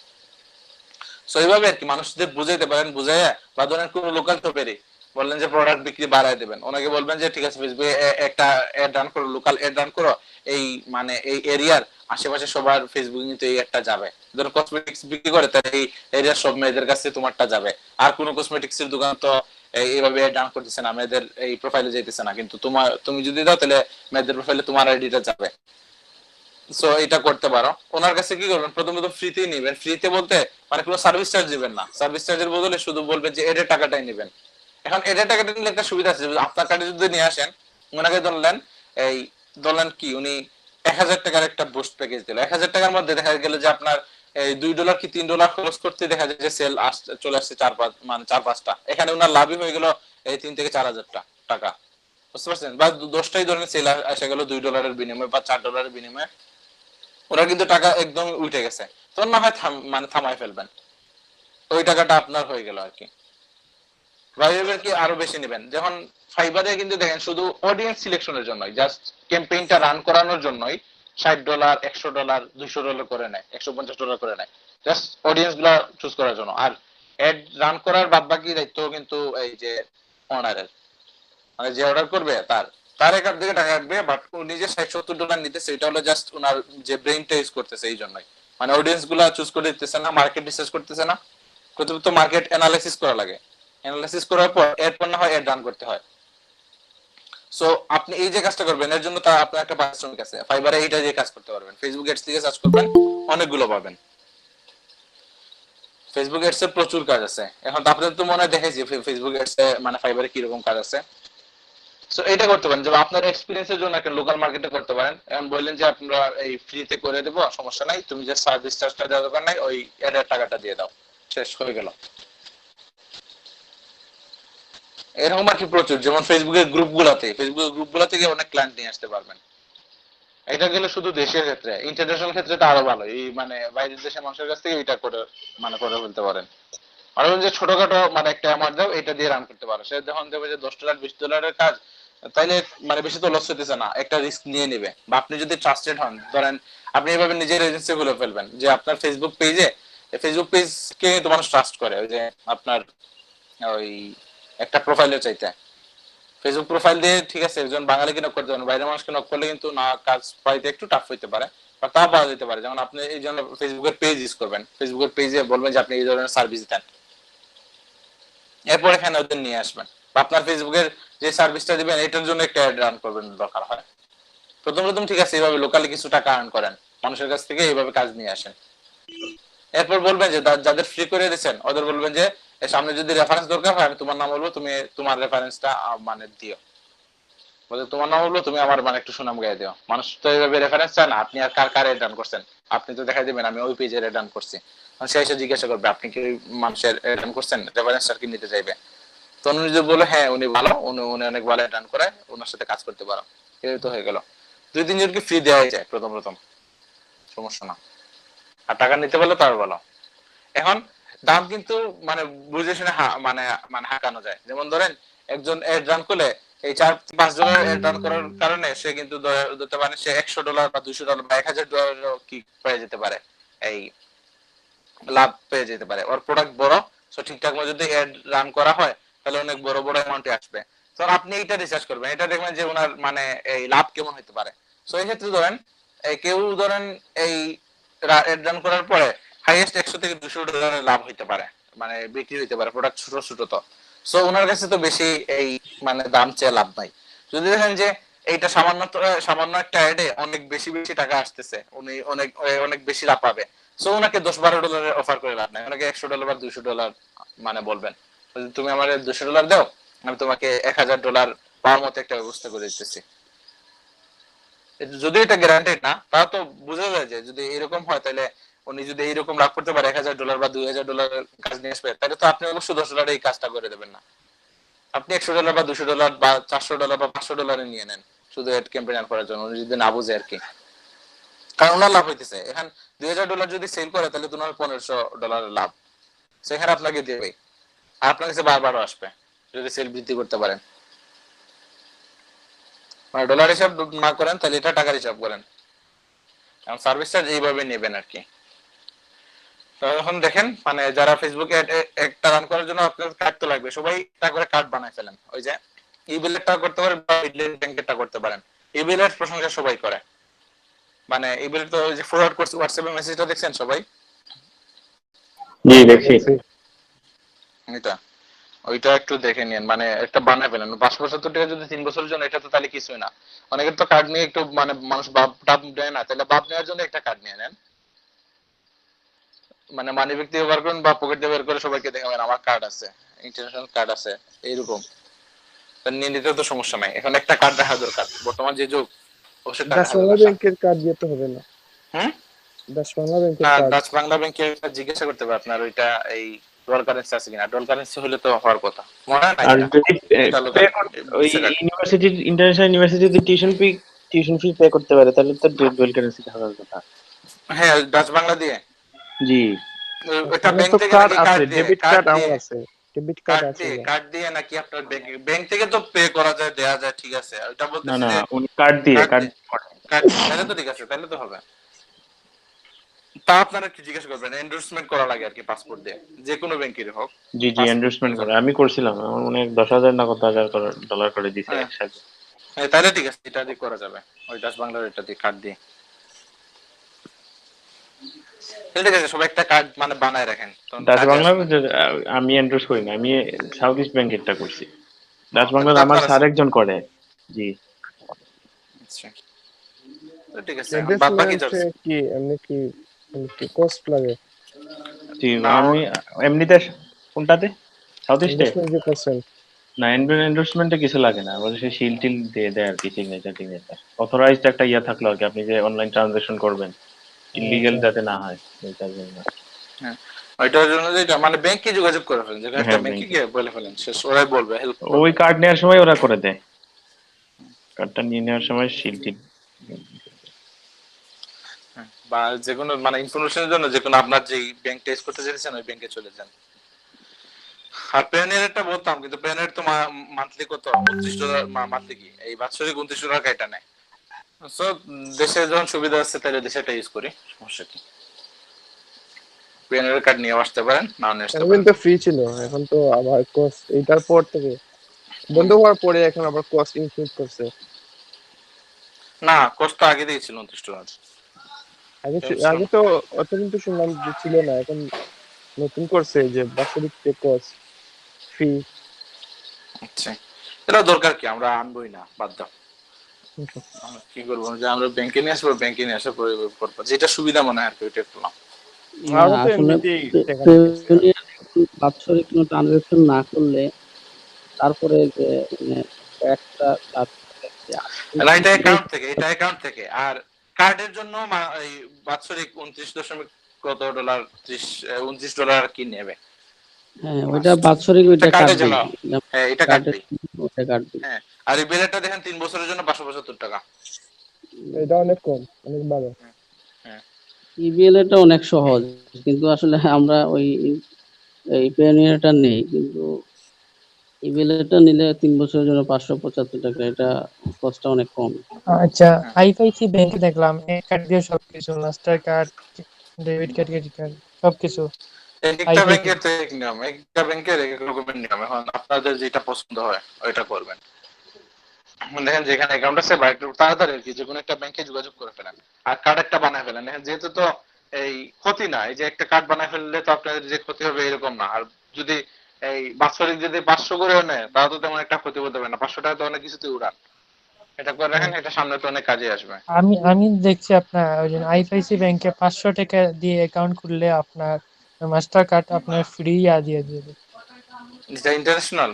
সো এইভাবে আর কি মানুষদের বুঝাইতে পারেন, বুঝাইয়া বা ধরেন কোনো লোকাল শপেরই বললেন যে প্রোডাক্ট বিক্রি বাড়ায় দেবেন, ওনাকে বলবেন যে ঠিক আছে ফেসবুকে একটা অ্যাড রান করো, লোকাল অ্যাড রান করো, এই মানে এই এরিয়ার আশেপাশে সবার ফেসবুকে কিন্তু এই একটা যাবে। ধরো কসমেটিক্স বিক্রি করে তাহলে এই এরিয়ার সব মেয়েদের কাছে তোমারটা যাবে। আর কোনো কসমেটিক্স এর দোকান তো এইভাবে অ্যাড রান করতেছে না, মেয়েদের এই প্রোফাইলে যাইতেছে না, কিন্তু তুমি যদি দাও তাহলে মেয়েদের প্রোফাইলে তোমার আইডিটা যাবে। সো এটা করতে পারো। ওনার কাছে কি করবেন, প্রথম প্রথম ফ্রিতেই নেবেন, ফ্রিতে বলতে মানে কোনো সার্ভিস চার্জ দিবেন না, সার্ভিস চার্জের বদলে শুধু বলবেন যে এডের টাকাটাই নেবেন। এখন এডের টাকাটা নিলে একটা সুবিধা আছে, আপনার কার্ডে যদি নিয়ে আসেন, ওনাকে ধরলেন কি উনি 1000 টাকার একটা বুস্ট প্যাকেজ দিল, 1000 টাকার মধ্যে দেখা গেল যে আপনার এই $2 কি $3 খরচ করতে দেখা যায় যে সেল চলে আসছে 4-5টা, এখানে ওনার লাভই হয়ে গেল এই 3 থেকে 4000 টাকা, বুঝতে পারছেন? বা 10টাই ধরেন সেল এসে গেল $2 বিনিময়ে বা $4 বিনিময়ে, ওরা কিন্তু টাকা একদম উঠে গেছে, তখন না হয় মানে থামাই ফেলবেন, ওই টাকাটা আপনার হয়ে গেল আর কি। ভাইবার কি আরো বেশি নেবেন, যখন ফাইবারে কিন্তু দেখেন শুধু অডিয়েন্স সিলেকশনের জন্যই, জাস্ট ক্যাম্পেইনটা রান করানোর জন্যই $60, $100, $200 করে নেয়, $150 করে নেয়, জাস্ট অডিয়েন্স গুলা চুজ করার জন্য। আর এড রান করার বাদ বাকি দায়িত্ব কিন্তু এই যে অনারের, মানে যে অর্ডার করবে তার একার দিকে টাকা রাখবে, বাট উনি যে $60-70 নিতেছে এটা হলো জাস্ট ওনার যে ব্রেইনটা ইউজ করতেছে এই জন্যই, মানে অডিয়েন্স গুলা চুজ করে দিতেছে না, মার্কেট রিসার্চ করতেছে না, প্রথমত মার্কেট অ্যানালাইসিস করা লাগে, অ্যানালাইসিস করার পর এরপর না হয় এড রান করতে হয়। সো আপনি এই যে কাজটা করবেন এর জন্য তা আপনার একটা পারিশ্রমিক আছে, ফাইবারে এইটা যে কাজ করতে পারবেন, ফেসবুক এডস থেকে সার্চ করবেন অনেকগুলো পাবেন, ফেসবুক এডস এর প্রচুর কাজ আছে। এখন আপনাদের তো মনে হয় দেখেছি ফেসবুক এডস এ মানে ফাইবারে কি রকম কাজ আছে। সো এটা করতে পারেন, যেমন আপনার এক্সপেরিয়েন্সের জন্য একটা লোকাল মার্কেটে করতে পারেন। এখন বললেন যে আপনারা এই ফ্রিতে করে দেব, সমস্যা নাই, তুমি যে সার্ভিস চার্জটা দেওয়ার দরকার নাই, ওই এডের টাকাটা দিয়ে দাও, শেষ হয়ে গেল। এরকম আর কি প্রচুর, যেমন ফেসবুকের গ্রুপগুলা থেকে অনেক ক্লায়েন্ট নিয়ে আসতে পারবেন। এটা গেলে শুধু দেশের ক্ষেত্রে, ইন্টারন্যাশনাল ক্ষেত্রে তো আরো ভালো, এই মানে বাইরের দেশের মানুষের কাছ থেকে এটা করে মানে করে ফেলতে পারেন। আর যে ছোটখাটো মানে একটা অ্যামাউন্ট দাও এটা দিয়ে রান করতে পারো, সে যখন দেবে যে $10 $20 কাজ, তাইলে মানে বেশি তো লস হইতেছে না, একটা রিস্ক নিয়ে নেবে। বা আপনি যদি ট্রাস্টেড হন, ধরেন আপনি এভাবে নিজের এজেন্সি খুলে ফেলবেন যে আপনার ফেসবুক পেজকে তো মানুষ ট্রাস্ট করে, ওই যে আপনার ওই একটা প্রোফাইলের চাইতে ফেসবুক প্রোফাইল দিয়ে ঠিক আছে একজন বাঙালিকে নক করতে পারেন, বাইরের মানুষকে নক করলে কিন্তু না কাজ পাইতে একটু টাফ হইতে পারে, বা তা পাওয়া যেতে পারে। যেমন আপনি এই জন্য ফেসবুকের পেজ ইউজ করবেন, ফেসবুকের পেজে বলবেন যে আপনি এই ধরনের সার্ভিস দেন, এরপর এখানে ওদের নিয়ে আসবেন, বা আপনার ফেসবুকের যে সার্ভিসটা দিবেন এটার জন্য একটা অ্যাড রান করবেন দরকার হয়। প্রথম ঠিক আছে এইভাবে লোকালি কিছু টাকা আর্ন করেন, মানুষের কাছ থেকে এইভাবে কাজ নিয়ে আসেন। এরপর বলবেন যে যাদের ফ্রি করে দিয়েছেন ওদের বলবেন যে সামনে যদি রেফারেন্স দরকার হয় আমি তোমার নাম বলবো, তুমি তোমার রেফারেন্সটা মানে দিও, বলে তোমার নাম বলবো, তুমি আমার মানে একটু সুনাম গায়ে দিও। মানুষ তো এইভাবে রেফারেন্স চায় না, আপনি আর কার অ্যাড রান করছেন, আপনি তো দেখা দিবেন আমি ওই পেজে রিটার্ন করছি, সে এসে জিজ্ঞাসা করবে আপনি কি ওই মানুষের রিটার্ন করছেন, রেফারেন্সটা কি নিতে চাইবে। তো উনি যদি বলে হ্যাঁ উনি ভালো, উনি অনেক ভালো রিটার্ন করে, ওনার সাথে কাজ করতে পারো, এই তো হয়ে গেল। 2-3 জনকে ফ্রি দেওয়া যায় প্রথম সমস্যা না, আর টাকা নিতে পারলে তার ভালো। এখন দাম কিন্তু মানে বুঝে শুনে মানে হাঁকানো যায়। যেমন ধরেন একজন এড রান করলে এই 4-5 ডলার এড রান করার কারণে সে কিন্তু ধরতে পারে সে $100 বা $200 বা $1000 কি পেয়ে যেতে পারে, এই লাভ পেয়ে যেতে পারে। ওর প্রোডাক্ট বড়, সো ঠিকঠাক মতো যদি এড রান করা হয় তাহলে অনেক বড় বড় অ্যামাউন্টে আসবে। তো আপনি এইটা রিসার্চ করবেন, এটা দেখবেন যে ওনার মানে এই লাভ কেমন হতে পারে। সো এই ক্ষেত্রে ধরেন কেউ ধরেন এই এড রান করার পরে হাইয়েস্ট $100-200 লাভ হইতে পারে, মানে বিক্রি হইতে পারে, প্রোডাক্ট ছোট ছোট। তো সো ওনার কাছে তো বেশি এই মানে দাম চেয়ে লাভ নাই। যদি দেখেন যে এইটা সামান্য একটা অ্যাডে অনেক বেশি বেশি টাকা আসতেছে, উনি অনেক বেশি লাভ পাবে, সো ওনাকে $10-12 অফার করে লাভ নাই, ওনাকে $100 বা $200 মানে বলবেন তুমি আমার $200 দাও, আমি তোমাকে $1000 পাওয়ার মতো একটা ব্যবস্থা করে দিতেছি। যদি এটা গ্যারান্টেড না, তা তো বোঝা যায় যে যদি এরকম হয় তাহলে উনি যদি এইরকম লাভ করতে পারে $1000 বা $2000 কাজ নিয়ে আসবে, তাহলে তো আপনি অবশ্যই $10 এই কাজটা করে দেবেন না। আপনি $100 বা $200 বা $400 বা $500 নিয়ে নেন শুধু এড ক্যাম্পেইন করার জন্য, উনি যদি না বুঝে আর কি, কারণ ওনার লাভ হইতেছে। এখন $2000 যদি সেল করে তাহলে তো ওনার $1500 লাভ, সেখানে আপনাকে দেবে আর আপনার কাছে বারবারও আসবে যদি সেল বৃদ্ধি করতে পারেন। মানে ডলার হিসাব না করেন তাহলে এটা টাকার হিসাব করেন, এবং সার্ভিস চার্জ এইভাবে নেবেন আর কি। তো এখন দেখেন মানে যারা ফেসবুকে একটা রান করার জন্য আপনার কার্ড তো লাগবে, সবাই একটা করে কার্ড বানায় ফেলেন। ওই যে ইবিলেটটা করতে পারেন বা ব্যাংকেরটা করতে পারেন। ইবিলের প্রশংসা সবাই করে, মানে ইবিলেট তো ওই যে ফরওয়ার্ড করছে হোয়াটসঅ্যাপে মেসেজটা দেখছেন সবাই? জি দেখছি। এটা ওইটা একটু দেখে নিন, মানে একটা বানায় ফেলেন। $575 যদি 3 বছরের জন্য, এটা তো তাহলে কিছুই না। অনেকের তো কার্ড নিয়ে একটু মানে মানুষ টাপ দেয় না, তাহলে বাপ নেওয়ার জন্য একটা কার্ড নিয়ে নেন, মানে মানি ব্যাগ দিয়ে বের করেন বা পকেট দিয়ে বের করে সবাইকে দেখাবেন আমার কার্ড আছে, ইন্টারন্যাশনাল কার্ড আছে, এইরকম নিয়ে নিতে তো সমস্যা নাই। এখন একটা কার্ড রাখা দরকার, বর্তমান যে যুগ, অবশ্যই টাকা রাখা দরকার। ব্যাংকের কার্ড দিয়ে তো হবে না। হুম, ডাচ বাংলা ব্যাংকের না কার্ড। ডাচ বাংলা ব্যাংকে জিজ্ঞাসা করতে হবে আপনার ওইটা এই ডলার কারেন্সি আছে কিনা। ডলার কারেন্সি হলে তো হওয়ার কথা, মনে হয় না আর এটা। যদি ওই ইন্টারন্যাশনাল ইউনিভার্সিটিতে টিউশন ফি পে করতে পারে তাহলে তো ডুয়াল কারেন্সি থাকার কথা। হ্যাঁ, ডাচ বাংলা দিয়ে। জি, ওটা ব্যাংক থেকে কার্ড নাকি আছে, কার্ড দিয়ে, ডেবিট কার্ড আমার আছে, ডেবিট কার্ড আছে। কার্ড দিয়ে নাকি আপনার ব্যাংক থেকে তো পে করা যায়, দেয়া যায়, ঠিক আছে। ওটা না বলতেছি না যে উনি কার্ড দিয়ে তাহলে তো ঠিক আছে, তাহলে তো হবে। তা আপনারা কি জিজ্ঞাসা করবেন, এন্ডোর্সমেন্ট করা লাগে আর কি পাসপোর্ট দিয়ে, যে কোনো ব্যাংকের হোক। জি জি এন্ডোর্সমেন্ট করে আমি করছিলাম, আমার মনে হয় 10,000 না কত হাজার ডলার করে দিছে একসাথে। হ্যাঁ তাহলে ঠিক আছে, এটা দিয়ে করা যাবে, ওই ডাচ বাংলার এটা দিয়ে কার্ড দিয়ে। ঠিক আছে, সবাই একটা কার্ড মানে বানায় রাখেন। ডাচ বাংলা আমি এন্ডোর্স করি না, আমি সাউথ ইস্ট ব্যাংকেরটা করছি। ডাচ বাংলার আমার স্যার একজন করে। জি আচ্ছা ঠিক আছে, বাদ বাকি যাচ্ছে কি এমনি কি কস্ট লাগে? জি আমি এমনিতে কোনটাতে সাউথ ইস্টে না এন্ডোর্সমেন্টে কিছু লাগে না, বলে সে শিল টিল দিয়ে দেয় আর কি, সিগনেচার টিগনেচার অথরাইজড একটা ইয়া থাকলো আর কি, আপনি যে অনলাইন ট্রানজাকশন করবেন ইলিগাল যাতে না হয় এটার জন্য। হ্যাঁ ওইটার জন্য যেটা মানে ব্যাংকে যোগাযোগ করে ফেলেন, যেখানে একটা ব্যাংকে গিয়ে বলে ফেলেন, শেষ ওরাই বলবে হেল্প। ওই কার্ড নেওয়ার সময় ওরা করে দেয়, কার্ডটা নিয়ে নেওয়ার সময় শিল টিল বা যে কোনো মানে ইনফরমেশনের জন্য যে কোনো আপনার যে ব্যাংক টেস্ট করতে চাইছেন ওই ব্যাংকে চলে যান। আর পেনের বলতাম, কিন্তু পেনের তো মান্থলি কত $29 মান্থলি, কি এই বাৎসরিক $29 এটা নেয়। সো দেশে যখন সুবিধা আছে তাহলে দেশেটা ইউজ করি, সমস্যা কি। পেনের কার্ড নিয়ে আসতে পারেন, না নিয়ে আসতে পারেন। তো ফ্রি ছিল, এখন তো আবার কস্ট এটার পর থেকে বন্ধ হওয়ার পরে এখন আবার কস্ট ইনক্রিজ করছে। না কষ্ট আগে থেকেই ছিল $29। আগে তো অত কিন্তু শুনলাম যে ছিল না, এখন নতুন করছে যে বাৎসরিক কস্ট ফি। আচ্ছা এটা দরকার কি, আমরা আনবই না, বাদ দাও। কি করবো যে আমরা ব্যাংকে নিয়ে আসবো, ব্যাংকে নিয়ে আসার পরে করবো যেটা সুবিধা মনে হয় আর কি, ওইটা করলাম। বাৎসরিক কোনো ট্রানজাকশন না করলে তারপরে যে একটা এটা অ্যাকাউন্ট থেকে, এটা অ্যাকাউন্ট থেকে। আর কার্ডের জন্য এই বাৎসরিক 29 দশমিক কত ডলার, $29 কি নেবে। হ্যাঁ ওইটা বাৎসরিক, ওইটা কার্ডের কাটবে, জন্য হ্যাঁ এটা কাটবে। ওটা কাটবে। হ্যাঁ আর এই বিলেটটা দেখেন 3 বছরের জন্য $575। এটা অনেক কম, অনেক ভালো। ইবিএল এটা অনেক সহজ, কিন্তু আসলে আমরা ওই এই পেনিয়ারটা নেই, কিন্তু ইবিএল এটা নিলে 3 বছরের জন্য $575, এটা কস্টটা অনেক কম। আচ্ছা, আইসিআইসি ব্যাংকে দেখলাম এক কার্ড দিয়ে সবকিছু, master card, debit card, credit card সবকিছু। একটা ব্যাংকের তো এক নিয়ম, একটা ব্যাংকের এক এক রকমের নিয়ম। এখন আপনাদের যেটা পছন্দ হয় ওইটা করবেন। দেখেন যেখানে অ্যাকাউন্ট আছে বা একটু তাড়াতাড়ি আর কি যে কোনো একটা ব্যাংকে যোগাযোগ করে ফেলেন আর কার্ড একটা বানায় ফেলেন। দেখেন যেহেতু তো এই ক্ষতি না, এই যে একটা কার্ড বানায় ফেললে তো আপনাদের যে ক্ষতি হবে এরকম না। আর যদি এই বাৎসরিক যদি 500 করে নেয় তাও তো তেমন একটা ক্ষতি হতে পারে না। 500 টাকা তো অনেক কিছুতে উড়ান। এটা করে রাখেন, এটা সামনে তো অনেক কাজে আসবে। আমি দেখছি আপনার ওই যে আইসিআইসি ব্যাংকে 500 টাকা দিয়ে অ্যাকাউন্ট খুললে আপনার মাস্টার কার্ড আপনার ফ্রি দিয়ে দেবে। এটা ইন্টারন্যাশনাল?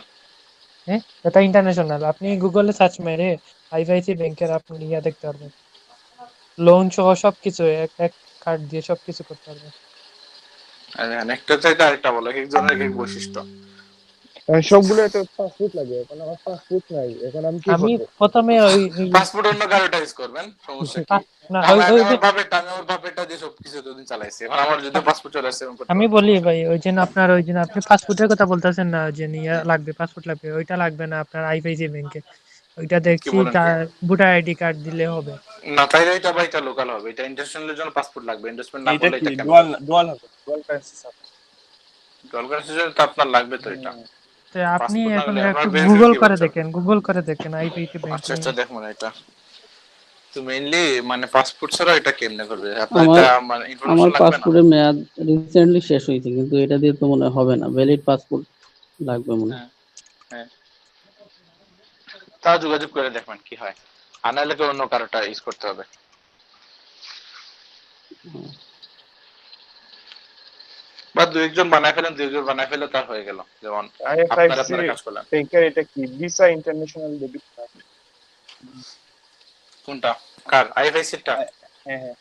হ্যাঁ এটা ইন্টারন্যাশনাল। আপনি গুগলে সার্চ মেরে আইসিআইসি ব্যাংকের আপনি দেখতে পারবেন, লোন সহ সবকিছু এক এক কার্ড দিয়ে সবকিছু করতে পারবেন। একটা চাইতে আরেকটা বলে, এক একজনের এক এক বৈশিষ্ট্য। সবগুলো তো পাসপোর্ট লাগে, এখন আমার পাসপোর্ট নাই, এখন আমি কি আমি করব? প্রথমে ওই পাসপোর্ট অন্য কারোটা ইউজ করবেন, সমস্যা কি? না আমি ওই আমার বাপেরটা দিয়ে সবকিছু এতদিন চালাইছি, এখন আমার যদি পাসপোর্ট চলে আসছে আমি বলি ভাই, ওই যে আপনার ওই যে আপনি পাসপোর্টের কথা বলতেছেন না, যে নিয়ে লাগবে পাসপোর্ট লাগবে, ওইটা লাগবে না আপনার আইসিআইসি ব্যাংকে। ওইটা দেখছি ভোটার আইডি কার্ড দিলে হবে। না তাইলে এটা ভাই এটা লোকাল হবে, এটা ইন্টারন্যাশনালের জন্য পাসপোর্ট লাগবে। ইনভেস্টমেন্ট না এটা করলে কি এটা কেন ডুয়াল হবে, ডুয়াল কারেন্সি স্যার। ডুয়াল কারেন্সির জন্য তো আপনার লাগবে তো এটা। তো আপনি পাসপোর্ট না এখন হলে একটু আমার গুগল করে দেখেন আইসিআইসি ব্যাংক। আচ্ছা দেখুন এটা তো মেইনলি মানে পাসপোর্ট ছাড়া এটা কেমনে করবে আপনার? আমার এটা মানে আমার ইনফরমেশন লাগবে না। পাসপোর্টের মেয়াদ রিসেন্টলি শেষ হয়েছে, কিন্তু এটা দিয়ে তো মনে হয় হবে না, ভ্যালিড পাসপোর্ট লাগবে মনে হয়। হ্যাঁ তা যোগাযোগ করে দেখবেন কি হয়, আর নাহলে তো অন্য কারোটা ইউজ করতে হবে। বা দুই একজন বানায় ফেলে তার হয়ে গেল, যেমন আপনারা কাজ করলেন। ব্যাংকের এটা কি ভিসা ইন্টারন্যাশনাল ডেবিট কার্ড? কোনটা কার? আইএফআইসি টা? হ্যাঁ হ্যাঁ